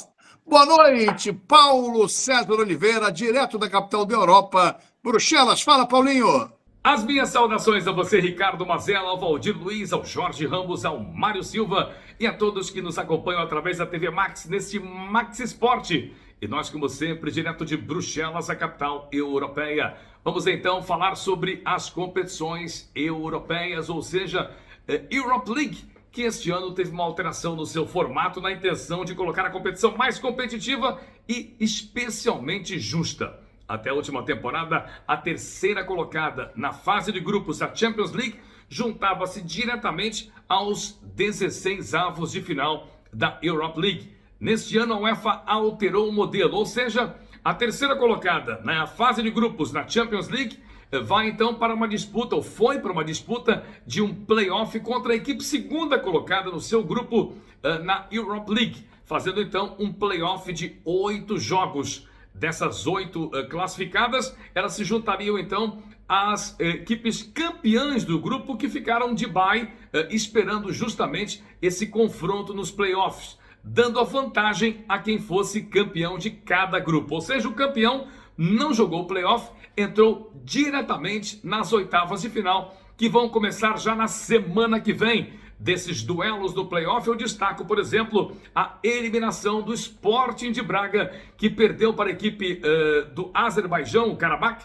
A: Boa noite, Paulo César Oliveira, direto da capital da Europa, Bruxelas. Fala, Paulinho.
P: As minhas saudações a você, Ricardo Mazella, ao Valdir Luiz, ao Jorge Ramos, ao Mário Silva e a todos que nos acompanham através da TV Max neste Max Esporte. E nós, como sempre, direto de Bruxelas, a capital europeia. Vamos então falar sobre as competições europeias, ou seja, Europe League, que este ano teve uma alteração no seu formato na intenção de colocar a competição mais competitiva e especialmente justa. Até a última temporada, a terceira colocada na fase de grupos da Champions League juntava-se diretamente aos 16avos de final da Europe League. Neste ano, a UEFA alterou o modelo, ou seja, a terceira colocada na fase de grupos na Champions League vai então para uma disputa, ou foi para uma disputa de um play-off contra a equipe segunda colocada no seu grupo na Europe League, fazendo então um play-off de 8 jogos. Dessas 8 classificadas, elas se juntariam então às equipes campeãs do grupo que ficaram de bye, esperando justamente esse confronto nos playoffs, dando a vantagem a quem fosse campeão de cada grupo. Ou seja, o campeão não jogou o playoff, entrou diretamente nas oitavas de final, que vão começar já na semana que vem. Desses duelos do playoff, eu destaco, por exemplo, a eliminação do Sporting de Braga, que perdeu para a equipe do Azerbaijão, o Karabakh,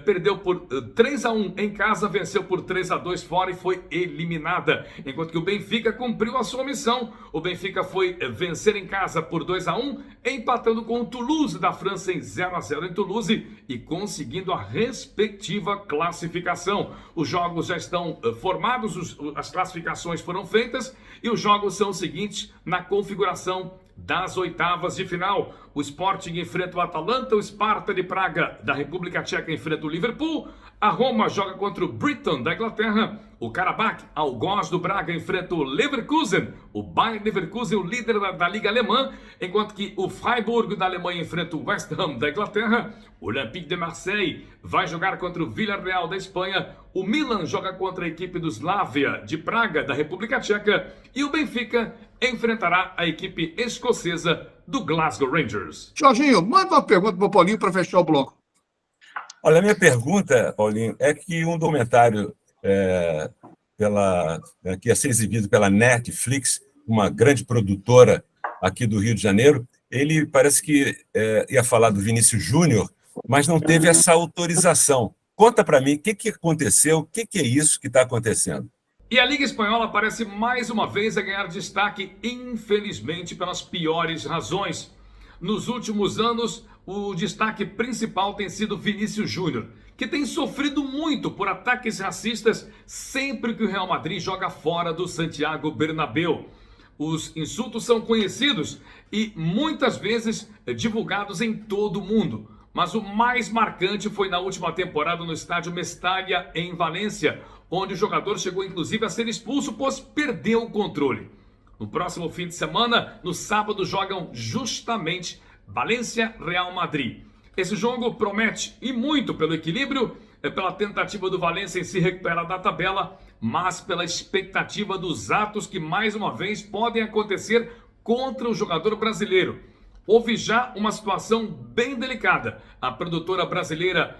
P: perdeu por 3-1 em casa, venceu por 3-2 fora e foi eliminada. Enquanto que o Benfica cumpriu a sua missão. O Benfica foi vencer em casa por 2-1, empatando com o Toulouse da França em 0-0 em Toulouse e conseguindo a respectiva classificação. Os jogos já estão formados, as classificações foram feitas e os jogos são os seguintes na configuração das oitavas de final. O Sporting enfrenta o Atalanta, o Sparta de Praga da República Tcheca enfrenta o Liverpool, A Roma joga contra o Brighton da Inglaterra. O Karabakh, Algoz do Braga, enfrenta o Leverkusen. O Bayer Leverkusen, o líder da Liga Alemã. Enquanto que o Freiburg da Alemanha enfrenta o West Ham da Inglaterra. O Olympique de Marseille vai jogar contra o Villarreal da Espanha. O Milan joga contra a equipe do Slavia de Praga, da República Tcheca. E o Benfica enfrentará a equipe escocesa do Glasgow Rangers.
A: Jorginho, manda uma pergunta para o Paulinho para fechar o bloco.
B: Olha, a minha pergunta, Paulinho, é que um documentário que ia ser exibido pela Netflix, uma grande produtora aqui do Rio de Janeiro, ele parece que ia falar do Vinícius Júnior, mas não teve essa autorização. Conta para mim o que aconteceu, o que é isso que está acontecendo.
P: E a Liga Espanhola parece mais uma vez a ganhar destaque, infelizmente, pelas piores razões. Nos últimos anos, o destaque principal tem sido Vinícius Júnior, que tem sofrido muito por ataques racistas sempre que o Real Madrid joga fora do Santiago Bernabéu. Os insultos são conhecidos e muitas vezes divulgados em todo o mundo. Mas o mais marcante foi na última temporada no estádio Mestalla, em Valência, onde o jogador chegou inclusive a ser expulso, pois perdeu o controle. No próximo fim de semana, no sábado, jogam justamente Valência Real Madrid. Esse jogo promete e muito pelo equilíbrio, pela tentativa do Valência em se recuperar da tabela, mas pela expectativa dos atos que mais uma vez podem acontecer contra o jogador brasileiro. Houve já uma situação bem delicada. A produtora brasileira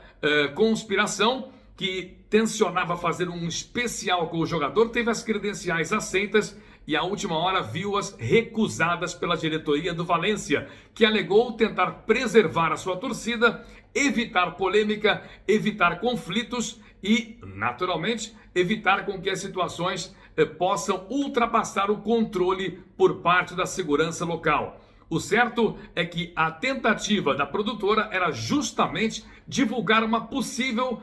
P: Conspiração, que tensionava fazer um especial com o jogador, teve as credenciais aceitas e à última hora viu-as recusadas pela diretoria do Valência, que alegou tentar preservar a sua torcida, evitar polêmica, evitar conflitos e, naturalmente, evitar com que as situações possam ultrapassar o controle por parte da segurança local. O certo é que a tentativa da produtora era justamente divulgar uma possível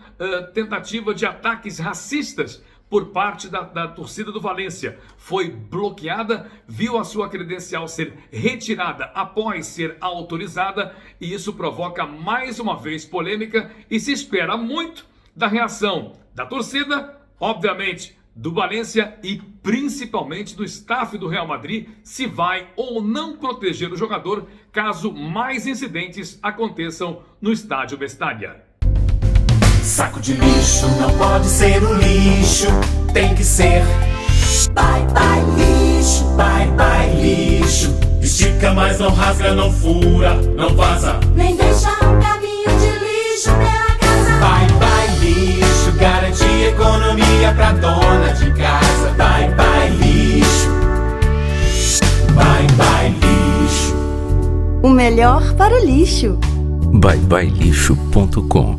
P: tentativa de ataques racistas por parte da torcida do Valência. Foi bloqueada, viu a sua credencial ser retirada após ser autorizada, e isso provoca mais uma vez polêmica e se espera muito da reação da torcida, obviamente do Valência e principalmente do staff do Real Madrid, se vai ou não proteger o jogador caso mais incidentes aconteçam no estádio Mestalla.
M: Saco de lixo não pode ser um lixo, tem que ser bye bye lixo, bye bye lixo. Estica, mas não rasga, não fura, não vaza,
N: Nem deixa um caminho de lixo pela casa.
M: bye bye lixo. Garante economia pra dona de casa. Bye bye lixo, bye bye lixo.
O: O melhor para o lixo.
Q: byebyelixo.com.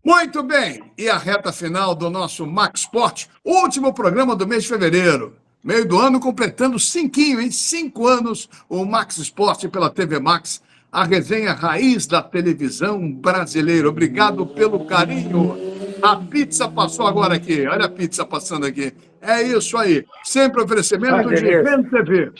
A: Muito bem, e a reta final do nosso Max Sport, último programa do mês de fevereiro. Meio do ano completando 5 anos, o Max Sport pela TV Max, a resenha raiz da televisão brasileira. Obrigado pelo carinho. A pizza passou agora aqui, olha a pizza passando aqui. É isso aí, sempre oferecimento de Ven TV.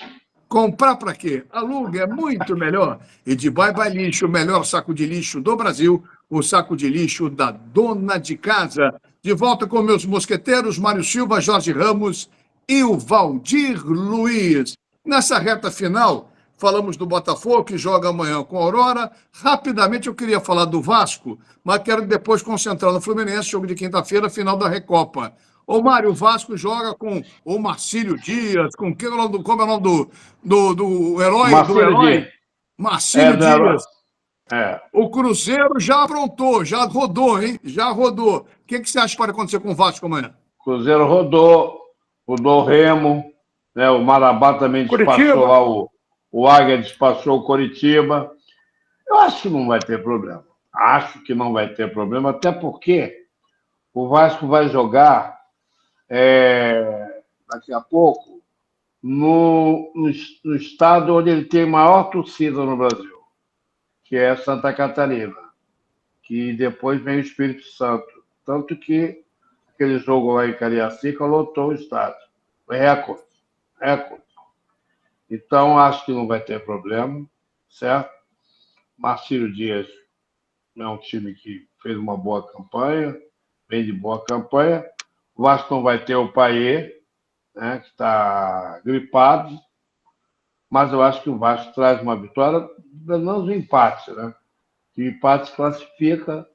A: Comprar para quê? Aluga, é muito melhor. E de Bye Bye Lixo, o melhor saco de lixo do Brasil, o saco de lixo da dona de casa. De volta com meus mosqueteiros, Mário Silva, Jorge Ramos e o Valdir Luiz. Nessa reta final, falamos do Botafogo, que joga amanhã com a Aurora. Rapidamente eu queria falar do Vasco, mas quero depois concentrar no Fluminense, jogo de quinta-feira, final da Recopa. Ô, Mário, o Vasco joga com o Marcílio Dias, com como é o nome do herói?
C: Marcílio Dias.
A: Marcílio Dias.
C: É.
A: O Cruzeiro já aprontou, já rodou, hein? Já rodou. O que você acha que pode acontecer com o Vasco amanhã?
C: Cruzeiro rodou o Remo, né? O Marabá também despachou
A: Curitiba.
C: lá, o Águia despachou o Coritiba. Eu acho que não vai ter problema. Acho que não vai ter problema, até porque o Vasco vai jogar daqui a pouco no estado onde ele tem maior torcida no Brasil. que é Santa Catarina, que depois vem o Espírito Santo. Tanto que aquele jogo lá em Cariacica lotou o estádio. Foi recorde. Então, acho que não vai ter problema, certo? Marcílio Dias é um time que fez uma boa campanha, vem de boa campanha. O Vasco não vai ter o Payet, né, que está gripado, mas eu acho que o Vasco traz uma vitória, pelo menos um empate, né? O empate classifica,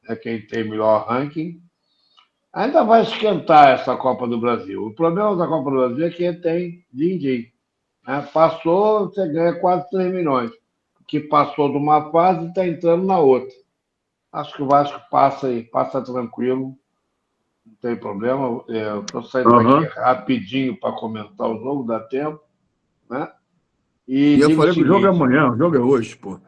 C: é quem tem melhor ranking. Ainda vai esquentar essa Copa do Brasil. O problema da Copa do Brasil é que tem din-din. Né? Passou, você ganha quase 3 milhões. Que passou de uma fase e está entrando na outra. Acho que o Vasco passa tranquilo, não tem problema. Eu estou saindo aqui rapidinho para comentar o jogo, dá tempo. Né?
A: E eu falei que o jogo é amanhã, o jogo é hoje, pô.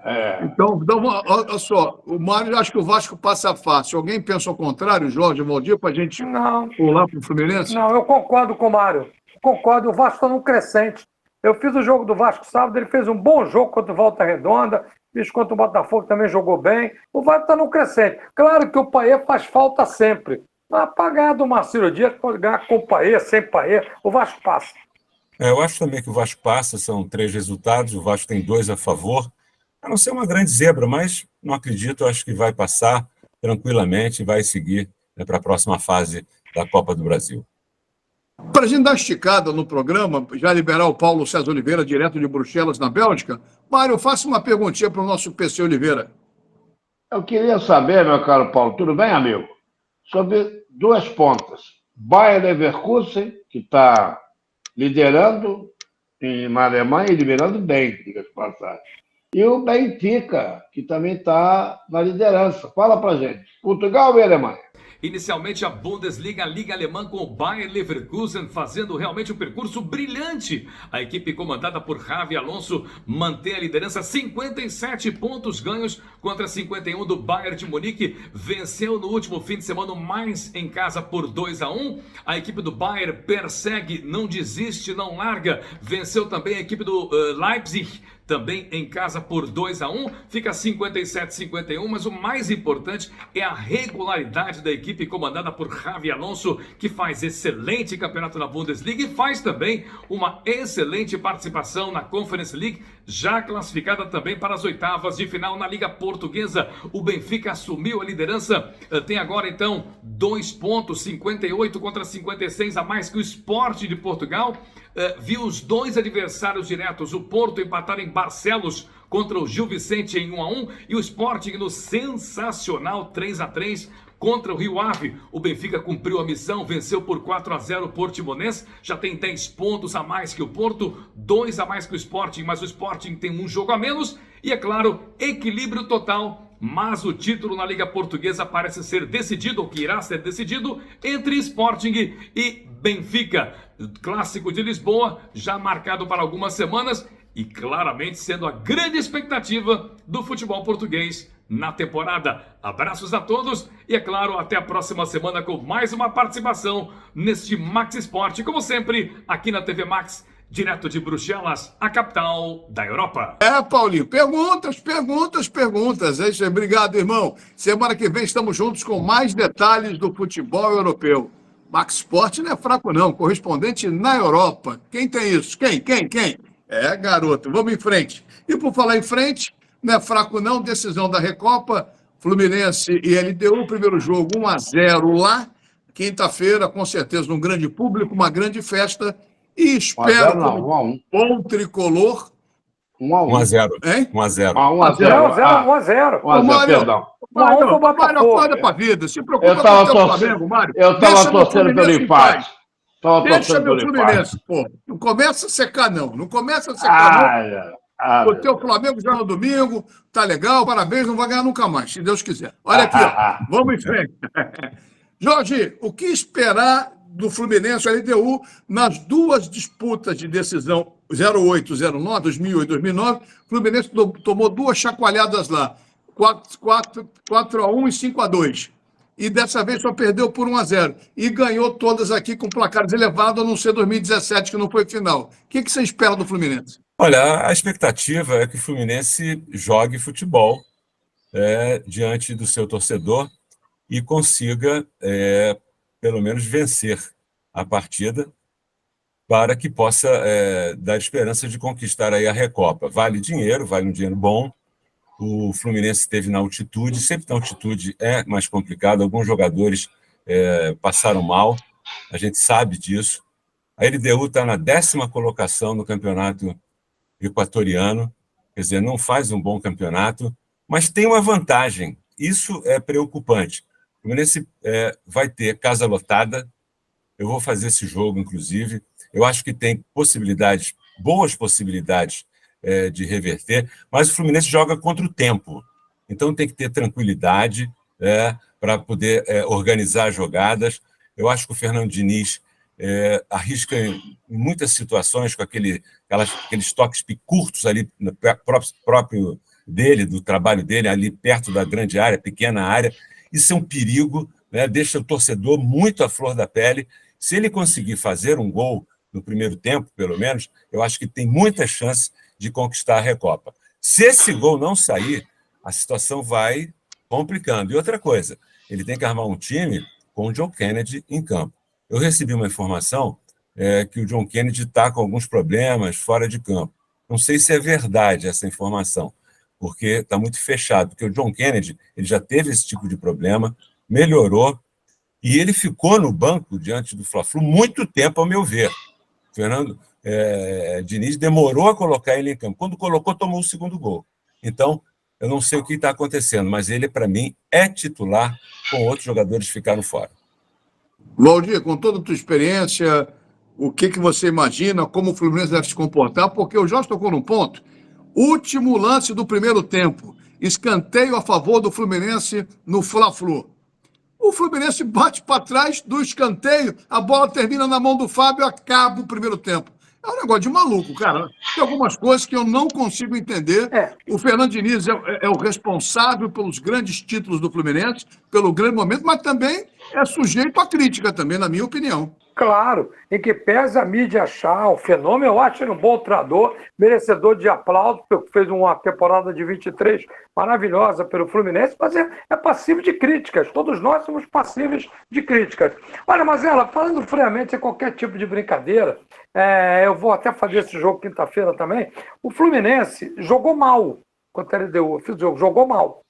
A: Então, olha só, o Mário acha que o Vasco passa fácil. Alguém pensa ao contrário, Jorge, Valdir, para a gente pular para o Fluminense?
D: Não, eu concordo com o Mário. Concordo, o Vasco está num crescente. Eu fiz o jogo do Vasco sábado, ele fez um bom jogo contra o Volta Redonda, fiz contra o Botafogo, também jogou bem. O Vasco está num crescente. Claro que o Payet faz falta sempre. Mas para ganhar do Marcílio Dias, pode ganhar com o Payet, sem Payet, o Vasco passa.
B: Eu acho também que o Vasco passa, são 3 resultados, o Vasco tem 2 a favor, a não ser uma grande zebra, mas não acredito, acho que vai passar tranquilamente e vai seguir para a próxima fase da Copa do Brasil.
A: Para a gente dar esticada no programa, já liberar o Paulo César Oliveira, direto de Bruxelas, na Bélgica, Mário, faça uma perguntinha para o nosso PC Oliveira.
C: Eu queria saber, meu caro Paulo, tudo bem, amigo? Sobre 2 pontas. Bayer Leverkusen, que está liderando na Alemanha e liderando bem, diga-se de passagem. E o Benfica, que também está na liderança. Fala pra gente. Portugal e Alemanha?
P: Inicialmente a Bundesliga, a Liga Alemã, com o Bayer Leverkusen fazendo realmente um percurso brilhante. A equipe comandada por Xabi Alonso mantém a liderança, 57 pontos ganhos contra 51 do Bayern de Munique. Venceu no último fim de semana o Mainz em casa por 2-1. A equipe do Bayern persegue, não desiste, não larga. Venceu também a equipe do Leipzig, também em casa por 2-1, fica 57-51, mas o mais importante é a regularidade da equipe comandada por Xabi Alonso, que faz excelente campeonato na Bundesliga e faz também uma excelente participação na Conference League, já classificada também para as oitavas de final na Liga Portuguesa. O Benfica assumiu a liderança, tem agora então 2 pontos, 58 contra 56 a mais que o Sport de Portugal. Viu os 2 adversários diretos, o Porto empatar em Barcelos contra o Gil Vicente em 1-1 e o Sporting no sensacional 3-3 contra o Rio Ave. O Benfica cumpriu a missão, venceu por 4-0 o Portimonense, já tem 10 pontos a mais que o Porto, 2 a mais que o Sporting, mas o Sporting tem 1 jogo a menos e, é claro, equilíbrio total. Mas o título na Liga Portuguesa parece ser decidido, ou que irá ser decidido, entre Sporting e Benfica. Clássico de Lisboa, já marcado para algumas semanas e claramente sendo a grande expectativa do futebol português na temporada. Abraços a todos e, é claro, até a próxima semana com mais uma participação neste Max Sport, como sempre, aqui na TV Max, direto de Bruxelas, a capital da Europa.
A: Paulinho, perguntas. É isso aí. Obrigado, irmão. Semana que vem estamos juntos com mais detalhes do futebol europeu. Max Sport não é fraco, não. Correspondente na Europa. Quem tem isso? Quem? Garoto. Vamos em frente. E por falar em frente, não é fraco, não. Decisão da Recopa. Fluminense e LDU. Primeiro jogo 1-0 lá. Quinta-feira, com certeza, um grande público, uma grande festa. E espero como bom tricolor.
B: 1-0.
A: Hein?
B: 1-0.
D: 1-0.
C: Perdão.
A: Mário, acorda pra vida. Se preocupa com o teu Flamengo, Mário.
C: Eu estava torcendo pelo empate.
A: Deixa meu Fluminense, pô. Não começa a secar, não. Não. O teu Flamengo já no domingo, tá legal, parabéns, não vai ganhar nunca mais, se Deus quiser. Olha aqui, ó. Vamos em frente. Jorge, o que esperar do Fluminense e LDU nas 2 disputas de decisão 08, 09, 2008 e 2009? O Fluminense tomou 2 chacoalhadas lá, 4-1 e 5-2. E dessa vez só perdeu por 1-0. E ganhou todas aqui com placares elevados, a não ser 2017, que não foi final. O que você espera do Fluminense?
B: Olha, a expectativa é que o Fluminense jogue futebol diante do seu torcedor e consiga, pelo menos, vencer a partida para que possa dar esperança de conquistar aí a Recopa. Vale dinheiro, vale um dinheiro bom. O Fluminense esteve na altitude, sempre na altitude é mais complicado. Alguns jogadores passaram mal, a gente sabe disso. A LDU está na 10ª colocação no campeonato equatoriano, quer dizer, não faz um bom campeonato, mas tem uma vantagem, isso é preocupante. O Fluminense vai ter casa lotada, eu vou fazer esse jogo, inclusive, eu acho que tem possibilidades, boas possibilidades de reverter, mas o Fluminense joga contra o tempo, então tem que ter tranquilidade para poder organizar jogadas. Eu acho que o Fernando Diniz arrisca em muitas situações com aqueles toques curtos ali no próprio dele, do trabalho dele, ali perto da grande área, pequena área. Isso é um perigo, né? Deixa o torcedor muito à flor da pele. Se ele conseguir fazer um gol no primeiro tempo, pelo menos, eu acho que tem muita chance de conquistar a Recopa. Se esse gol não sair, a situação vai complicando. E outra coisa, ele tem que armar um time com o John Kennedy em campo. Eu recebi uma informação que o John Kennedy está com alguns problemas fora de campo. Não sei se é verdade essa informação, porque está muito fechado, porque o John Kennedy ele já teve esse tipo de problema, melhorou, e ele ficou no banco diante do Fla-Flu muito tempo, ao meu ver. Fernando Diniz demorou a colocar ele em campo. Quando colocou, tomou o segundo gol. Então, eu não sei o que está acontecendo, mas ele, para mim, é titular, com outros jogadores que ficaram fora.
A: Valdir, com toda a tua experiência, o que você imagina, como o Fluminense deve se comportar? Porque o Jorge tocou num ponto. Último lance do primeiro tempo. Escanteio a favor do Fluminense no Fla-Flu. O Fluminense bate para trás do escanteio, a bola termina na mão do Fábio e acaba o primeiro tempo. É um negócio de maluco, cara. Tem algumas coisas que eu não consigo entender. O Fernando Diniz é o responsável pelos grandes títulos do Fluminense, pelo grande momento, mas também é sujeito à crítica também, na minha opinião.
D: Claro, em que pese a mídia achar o fenômeno, eu acho ele um bom treinador, merecedor de aplauso, porque fez uma temporada de 23 maravilhosa pelo Fluminense, mas é passivo de críticas. Todos nós somos passíveis de críticas. Olha, Mazela, falando friamente, sem qualquer tipo de brincadeira, eu vou até fazer esse jogo quinta-feira também. O Fluminense jogou mal contra a LDU. Eu fiz o jogo, jogou mal.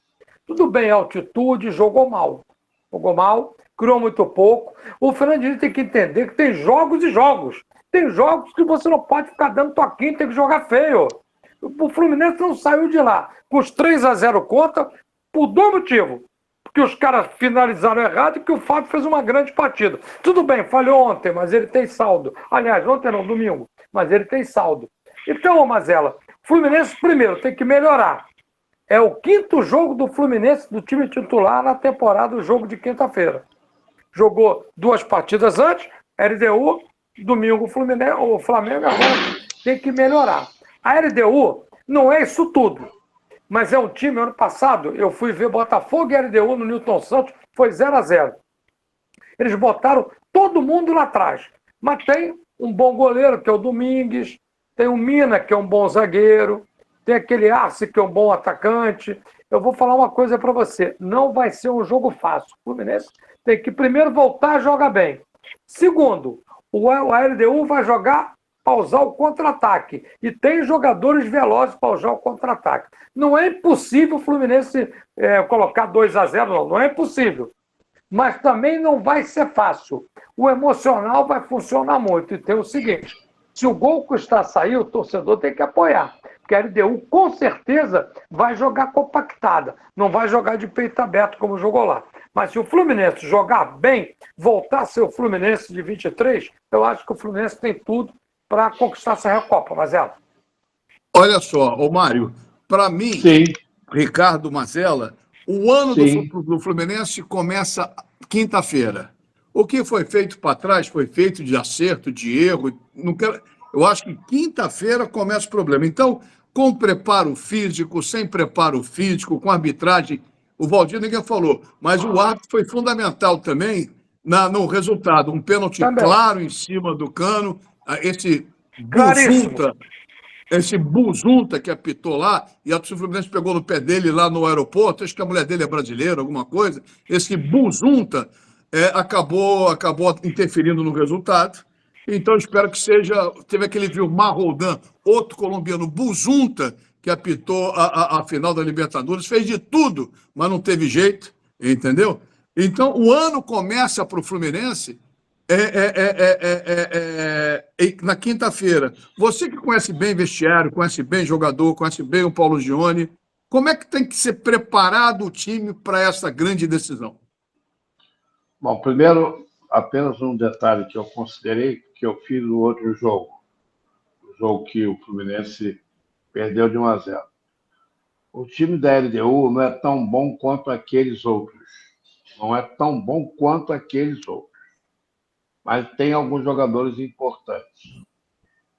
D: Tudo bem, altitude, jogou mal. Jogou mal. Criou muito pouco. O Fernando Diniz tem que entender que tem jogos e jogos. Tem jogos que você não pode ficar dando toquinho, tem que jogar feio. O Fluminense não saiu de lá com os 3-0 contra por dois motivos. Porque os caras finalizaram errado e que o Fábio fez uma grande partida. Tudo bem, falhou ontem, mas ele tem saldo. Aliás, ontem não, domingo, mas ele tem saldo. Então, Mazela, o Fluminense primeiro tem que melhorar. É o 5º jogo do Fluminense, do time titular na temporada, o jogo de quinta-feira. Jogou 2 partidas antes, LDU, domingo o Flamengo, agora tem que melhorar. A LDU não é isso tudo, mas é um time, ano passado, eu fui ver Botafogo e LDU no Newton Santos, foi 0-0. Eles botaram todo mundo lá atrás, mas tem um bom goleiro, que é o Domingues, tem o Mina, que é um bom zagueiro, tem aquele Arce, que é um bom atacante. Eu vou falar uma coisa para você, não vai ser um jogo fácil. O Fluminense tem que primeiro voltar a jogar bem. Segundo, a LDU vai jogar para usar o contra-ataque. E tem jogadores velozes para usar o contra-ataque. Não é impossível o Fluminense colocar 2-0, não é impossível. Mas também não vai ser fácil. O emocional vai funcionar muito. E tem o seguinte, se o gol custar sair, o torcedor tem que apoiar. Porque a LDU, com certeza, vai jogar compactada. Não vai jogar de peito aberto como jogou lá. Mas se o Fluminense jogar bem, voltar a ser o Fluminense de 23, eu acho que o Fluminense tem tudo para conquistar essa Recopa, Mazela.
A: Olha só, ô Mário, para mim, Ricardo Mazela, o ano do Fluminense começa quinta-feira. O que foi feito para trás foi feito de acerto, de erro. Eu acho que quinta-feira começa o problema. Então, com preparo físico, sem preparo físico, com arbitragem, o Valdir ninguém falou, mas o árbitro foi fundamental também no resultado. Um pênalti claro em cima do Cano, esse esse Buzunta que apitou lá, e a torcida Fluminense pegou no pé dele lá no aeroporto, acho que a mulher dele é brasileira, alguma coisa. Esse Buzunta acabou interferindo no resultado. Então, eu espero que seja... Teve aquele Vilmar Roldan, outro colombiano, Buzunta, que apitou a final da Libertadores, fez de tudo, mas não teve jeito, entendeu? Então, o ano começa para o Fluminense na quinta-feira. Você que conhece bem vestiário, conhece bem jogador, conhece bem o Paulo Gione, como é que tem que ser preparado o time para essa grande decisão?
C: Bom, primeiro, apenas um detalhe que eu considerei, que eu fiz no outro jogo. O jogo que o Fluminense perdeu de 1-0. O time da LDU não é tão bom quanto aqueles outros. Não é tão bom quanto aqueles outros. Mas tem alguns jogadores importantes.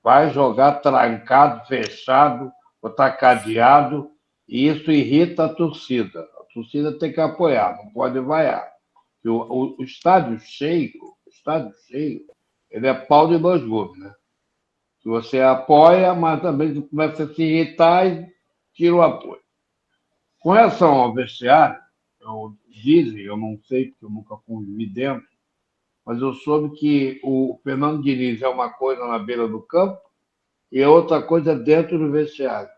C: Vai jogar trancado, fechado, botar cadeado, e isso irrita a torcida. A torcida tem que apoiar, não pode vaiar. O estádio cheio, ele é pau de dois gumes, né? Que você apoia, mas também começa a se irritar e tira o apoio. Com relação ao vestiário, dizem, eu não sei, porque eu nunca convivi dentro, mas eu soube que o Fernando Diniz é uma coisa na beira do campo e é outra coisa dentro do vestiário.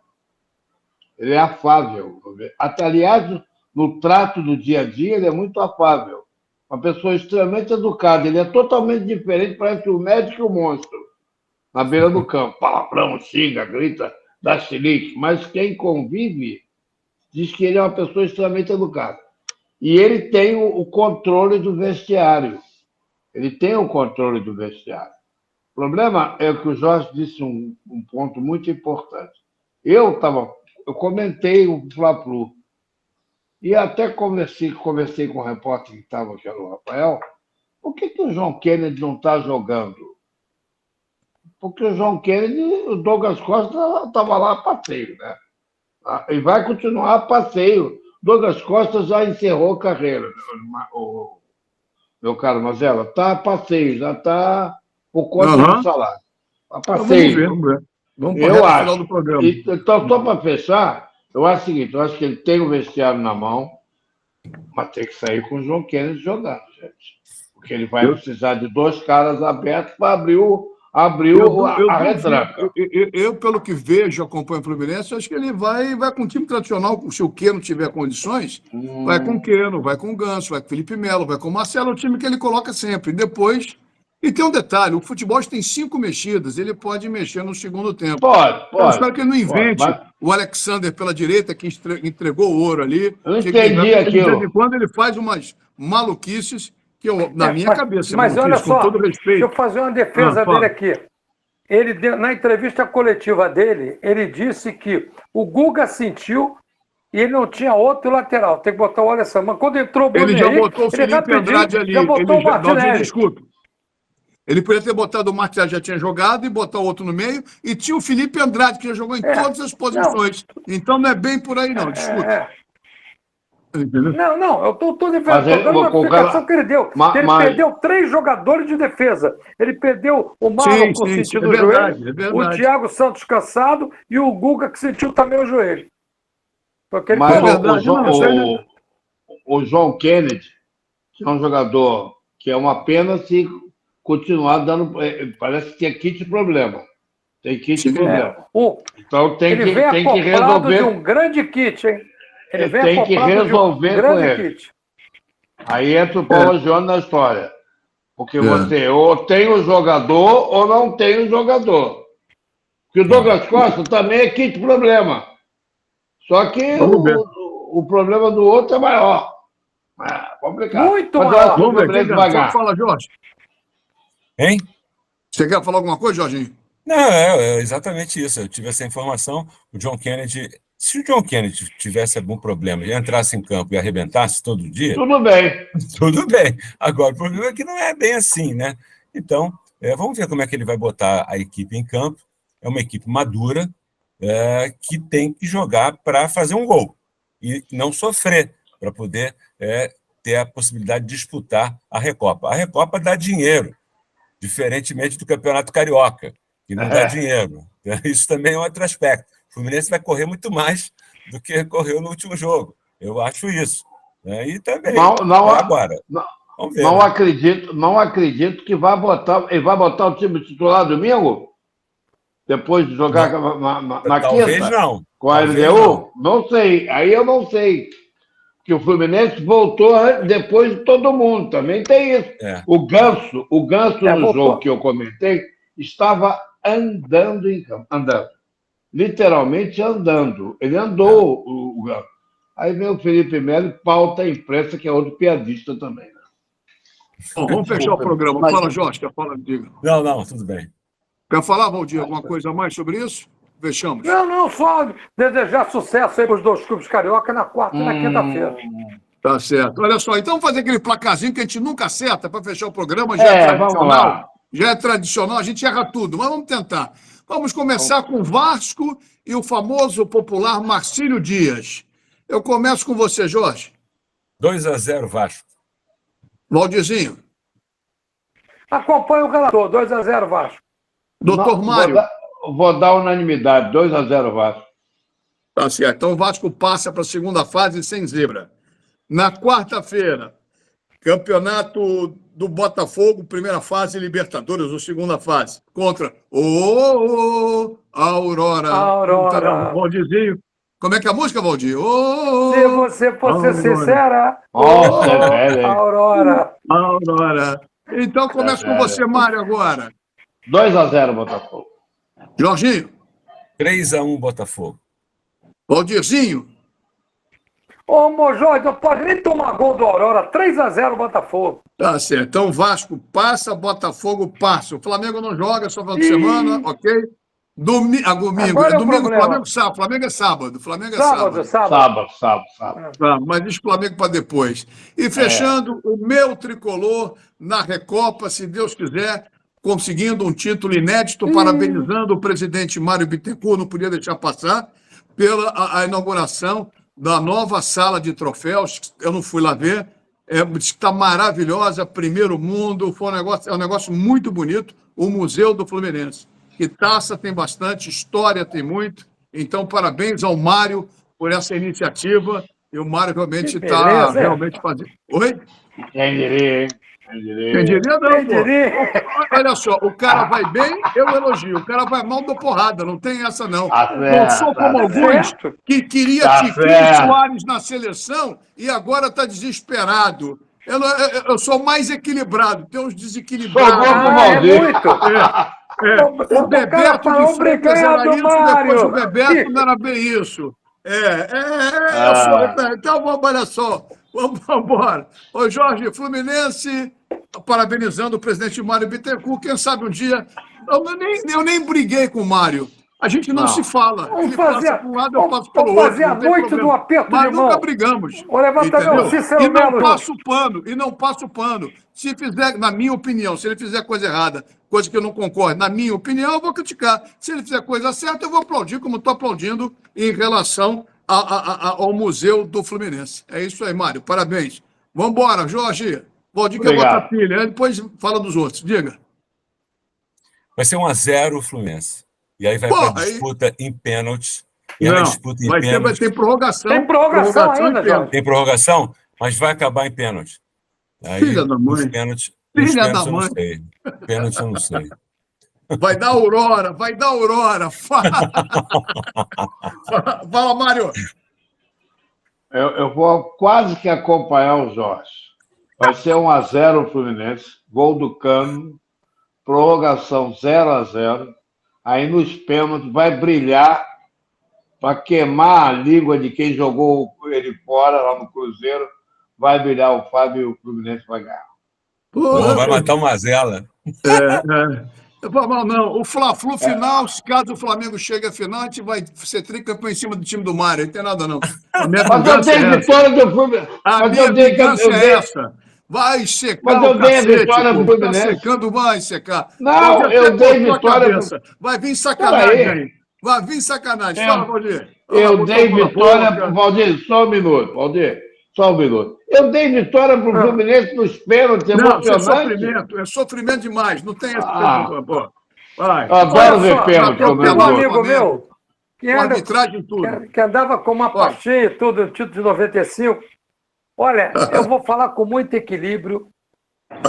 C: Ele é afável. Até, aliás, no trato do dia a dia, ele é muito afável. Uma pessoa extremamente educada. Ele é totalmente diferente, parece o médico e o monstro na beira do campo. Palavrão, xinga, grita, dá xilique. Mas quem convive diz que ele é uma pessoa extremamente educada. E ele tem o controle do vestiário. Ele tem o controle do vestiário. O problema é que o Jorge disse um ponto muito importante. Eu comentei o Fla-Flu e até conversei com o repórter que estava aqui, o Rafael, por que o João Kennedy não está jogando? Porque o João Kennedy, o Douglas Costa estava lá a passeio, né? E vai continuar a passeio. Douglas Costa já encerrou a carreira, meu caro Mazella, está a passeio, já está por conta do salário. A passeio.
A: Vamos ver. Vamos
C: eu acho.
A: Final do programa.
C: Então, só para fechar, eu acho o seguinte, eu acho que ele tem o vestiário na mão, mas tem que sair com o João Kennedy jogando, gente. Porque ele vai precisar de dois caras abertos para abrir a retranca.
A: Eu, pelo que vejo, acompanho o Fluminense, acho que ele vai com o time tradicional, se o Keno tiver condições, vai com o Keno, vai com o Ganso, vai com o Felipe Melo, vai com o Marcelo, é o time que ele coloca sempre. Depois... E tem um detalhe, o futebol tem 5 mexidas, ele pode mexer no segundo tempo.
C: Pode.
A: Eu espero que ele não invente o Alexander pela direita, que entregou o ouro ali.
C: Eu entendi aquilo.
A: De vez em quando ele faz umas maluquices que na minha cabeça.
D: Mas olha só,
A: com todo respeito.
D: deixa eu fazer uma defesa dele aqui. Ele, na entrevista coletiva dele, ele disse que o Guga sentiu e ele não tinha outro lateral. Tem que botar o Alessandro. Mas quando entrou o Bruno
A: Ele já
D: Henrique,
A: botou o Felipe Andrade ali.
D: Já botou o Martinelli.
A: Desculpa. Ele poderia ter botado o Martinelli, já tinha jogado, e botar o outro no meio, e tinha o Felipe Andrade, que já jogou em todas as posições. Não. Então não é bem por aí, não. Desculpa.
D: Não, eu estou dando uma explicação que ele deu. Ele perdeu 3 jogadores de defesa. Ele perdeu o Marlon com sentido no joelho, o Thiago Santos cansado e o Guga que sentiu também o joelho.
C: Mas o João Kennedy, que é um jogador que é uma pena se continuar dando... Parece que tem kit problema. Tem kit problema. Então tem que resolver...
D: de um grande kit, hein? Ele
C: tem que resolver com ele. Kit. Aí entra o Paulo Gione na história. Porque você ou tem o jogador ou não tem o jogador. Porque o Douglas Costa também é kit problema. Só que o problema do outro é maior. Complicado.
D: Muito maior.
A: Vamos ver, só fala, Jorge.
B: Hein?
A: Você quer falar alguma coisa, Jorginho?
B: Não, é exatamente isso. Eu tive essa informação. O John Kennedy... Se o John Kennedy tivesse algum problema e entrasse em campo e arrebentasse todo dia...
C: Tudo bem.
B: Tudo bem. Agora, o problema é que não é bem assim, né? Então, vamos ver como é que ele vai botar a equipe em campo. É uma equipe madura que tem que jogar para fazer um gol e não sofrer, para poder ter a possibilidade de disputar a Recopa. A Recopa dá dinheiro, diferentemente do Campeonato Carioca, que não dá dinheiro. Isso também é outro aspecto. O Fluminense vai correr muito mais do que correu no último jogo. Eu acho isso. E também, agora, vamos ver,
C: não acredito que ele vai botar o time titular domingo? Depois de jogar na
B: talvez
C: quinta?
B: Não.
C: Com a LDU? Não sei. Aí eu não sei. Que o Fluminense voltou depois de todo mundo. Também tem isso. O Ganso no jogo que eu comentei, estava andando em campo. Andando. Literalmente andando. Ele andou, o Ganso. Aí vem o Felipe Melo e pauta a imprensa, que é outro piadista também. Né?
A: Bom, vamos fechar o programa. Fala, Jorge, quer falar? Diga.
B: Não, tudo bem.
A: Quer falar, Valdir, alguma coisa a mais sobre isso? Fechamos.
D: Não, só desejar sucesso aí para os dois clubes carioca na quarta e na quinta-feira.
A: Tá certo. Olha só, então vamos fazer aquele placarzinho que a gente nunca acerta para fechar o programa. Já é tradicional. Já é tradicional, a gente erra tudo, mas vamos tentar. Vamos começar com o Vasco e o famoso popular Marcílio Dias. Eu começo com você, Jorge.
B: 2-0 Vasco.
A: Valdirzinho.
D: Acompanha o relator, 2-0 Vasco.
A: Doutor Mário.
C: Vou dar unanimidade, 2-0 Vasco.
A: Tá certo. Então o Vasco passa para a segunda fase sem zebra. Na quarta-feira, campeonato do Botafogo, primeira fase, Libertadores, ou segunda fase, contra o Aurora. Valdirzinho. Como é que é a música, Valdir?
D: Se você fosse sincera, Aurora.
A: Então começa com você, Mário, agora.
C: 2-0 Botafogo.
A: Jorginho.
B: 3-1 Botafogo.
A: Valdirzinho.
D: Ô, Jorge, não pode nem tomar gol do Aurora. 3-0 Botafogo.
A: Tá certo. Então, Vasco passa, Botafogo passa. O Flamengo não joga, só final de semana, ok? Domingo, Flamengo sábado. Flamengo é sábado. Sábado. Mas deixa o Flamengo para depois. E fechando, o meu tricolor na Recopa, se Deus quiser, conseguindo um título inédito, parabenizando o presidente Mário Bittencourt, não podia deixar passar, pela a inauguração da nova sala de troféus. Eu não fui lá ver, está maravilhosa, primeiro mundo, é um negócio muito bonito, o Museu do Fluminense. Que taça tem bastante, história tem muito, então parabéns ao Mário por essa iniciativa, e o Mário realmente está fazendo... Oi?
C: Quem diria, hein?
A: Quem diria não, pô. Olha só, o cara vai bem, eu elogio. O cara vai mal, dou porrada. Não tem essa, não. Não sou como alguns que queria Cris Soares na seleção e agora está desesperado. Eu sou mais equilibrado. Tem uns desequilibrados. O Bebeto de Freitas era isso, depois o Bebeto não era bem isso. Então, olha só. Vamos embora. Ô, Jorge, Fluminense, parabenizando o presidente Mário Bittencourt. Quem sabe um dia... Eu nem briguei com o Mário. A gente não se fala.
D: Vamos
A: Ele
D: fazer,
A: passa para um lado, eu passo para o outro.
D: Vamos fazer a noite do aperto
A: mas
D: de mão.
A: Nunca brigamos. E não passo o pano. Se fizer, na minha opinião, se ele fizer coisa errada, coisa que eu não concordo, na minha opinião, eu vou criticar. Se ele fizer coisa certa, eu vou aplaudir, como estou aplaudindo em relação ao Museu do Fluminense. É isso aí, Mário. Parabéns. Vamos embora, Jorge. Valdir que bota a pilha. Depois fala dos outros. Diga.
B: Vai ser 1-0 o Fluminense. E aí vai para a disputa em pênaltis.
A: Vai ter prorrogação.
D: Tem prorrogação ainda, Jorge.
B: Tem prorrogação, mas vai acabar em pênalti. Aí,
A: Filha da mãe.
B: Pênaltis,
A: Filha da
B: eu
A: mãe.
B: não sei. Pênalti eu não sei.
A: Vai dar Aurora. Fala, Mário.
C: Eu vou quase que acompanhar o Jorge. Vai ser 1-0 o Fluminense, gol do Cano, prorrogação 0-0. Aí nos pênaltis vai brilhar para queimar a língua de quem jogou ele fora lá no Cruzeiro. Vai brilhar o Fábio e o Fluminense vai ganhar.
B: Vai matar o Mazela.
A: Não, o Fla-Flu final, caso o Flamengo chegue à final, a gente vai ser tricampeão em cima do time do Mário, não tem nada não.
C: Mas eu tenho vitória do Fluminense.
A: A minha vingança é essa. Vai secar
C: mas eu dei a vitória pro Fluminense.
A: Tá secando, vai secar.
C: Não, eu dei vitória pro...
A: Vai vir sacanagem aí. Vai vir sacanagem. Fala, Valdir.
C: Eu dei vitória pro Valdir. Só um minuto, Valdir. Só um minuto. Eu dei vitória pro Fluminense nos pênaltis emocionantes.
A: É sofrimento demais. Não tem essa... Vai.
C: Adoro ver pênalti.
D: Eu tenho um amigo meu que,
A: arbitragem tudo.
D: que andava com uma pastinha e tudo, no título de 95. Olha, eu vou falar com muito equilíbrio,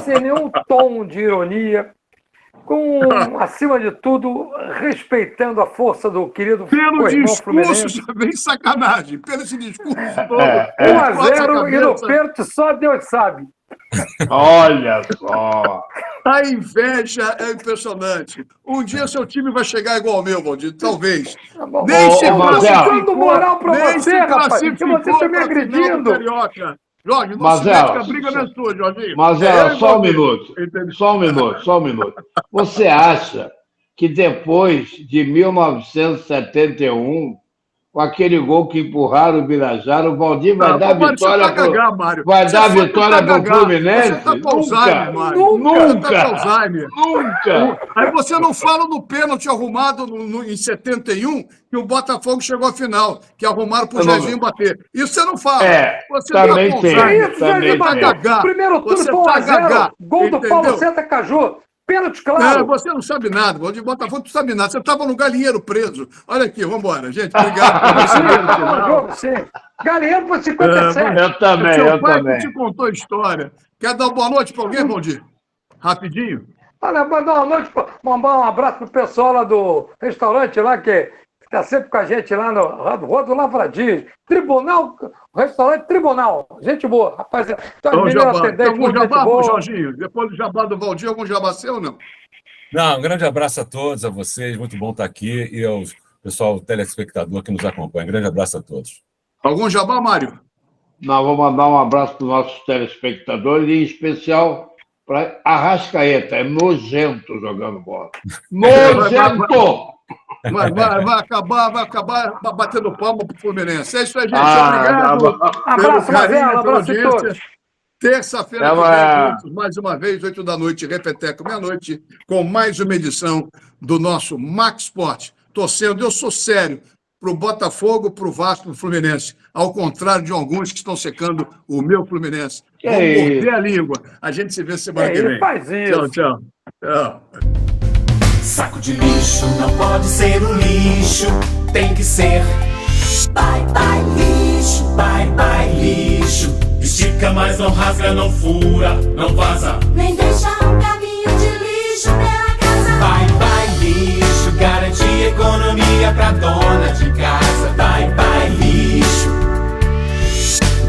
D: sem nenhum tom de ironia, acima de tudo, respeitando a força do querido
A: Pelo discurso,
D: Fluminense.
A: bem sacanagem. Pelo esse discurso todo.
D: 1-0 e no pênalti só Deus sabe.
C: Olha só.
A: A inveja é impressionante. Um dia seu time vai chegar igual ao meu, Valdir, talvez. Nem se
D: dando moral pra você, rapaz. E você está me
A: pra
D: agredindo.
A: final do Carioca. Jorge, não se mete, a briga não é sua, Jorginho.
C: Mas só um minuto. Você acha que depois de 1971, com aquele gol que empurraram o Birajara, o Valdir vai dar vitória para o Fluminense?
A: Você tá com Alzheimer, Mário. Nunca. Aí você não fala no pênalti arrumado em 71, que o Botafogo chegou à final, que arrumaram pro Jorginho bater. Isso você não fala. Você
C: também tem.
D: Primeiro turno foi 1-0. Gol do Paulo Santa Caju. Pênalti, claro.
A: Você não sabe nada, o de Botafogo não sabe nada. Você estava no galinheiro preso. Olha aqui, vamos embora, gente. Obrigado.
D: Galinheiro por 57.
C: Eu também.
A: Seu pai te contou a história. Quer dar uma boa noite para alguém, Valdir? Rapidinho.
D: Olha, mandar uma noite, mandar um abraço pro pessoal lá do restaurante lá, que está sempre com a gente lá no Rua do Lavradio. Restaurante Tribunal. Gente boa, rapaz.
A: Algum jabá pro Jorginho? Depois do jabá do Valdir, algum jabá seu ou não?
B: Não, um grande abraço a todos, a vocês. Muito bom estar aqui. E ao pessoal telespectador que nos acompanha. Um grande abraço a todos.
A: Algum jabá, Mário?
C: Não, vou mandar um abraço para os nossos telespectadores, e em especial para Arrascaeta. É nojento jogando bola. Nojento!
A: Vai acabar batendo palma pro Fluminense. É isso aí, gente. Obrigado.
D: Abraço, Mazela. Abraço a todos.
A: Terça-feira, mais uma vez, 8 da noite, Repeteco, meia-noite, com mais uma edição do nosso Max Sport. Torcendo, eu sou sério, pro Botafogo, pro Vasco, pro Fluminense. Ao contrário de alguns que estão secando o meu Fluminense. Vamos morder a língua. A gente se vê semana que vem.
D: Faz isso.
A: Tchau.
M: Saco de lixo não pode ser um lixo, tem que ser bye bye lixo, bye bye lixo. Estica, mas não rasga, não fura, não vaza,
N: Nem deixa um caminho de lixo pela casa.
M: bye bye lixo. Garante economia pra dona de casa. Bye bye lixo,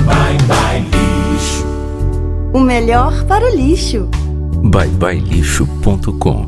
M: bye bye lixo.
O: O melhor para o lixo.
Q: byebyelixo.com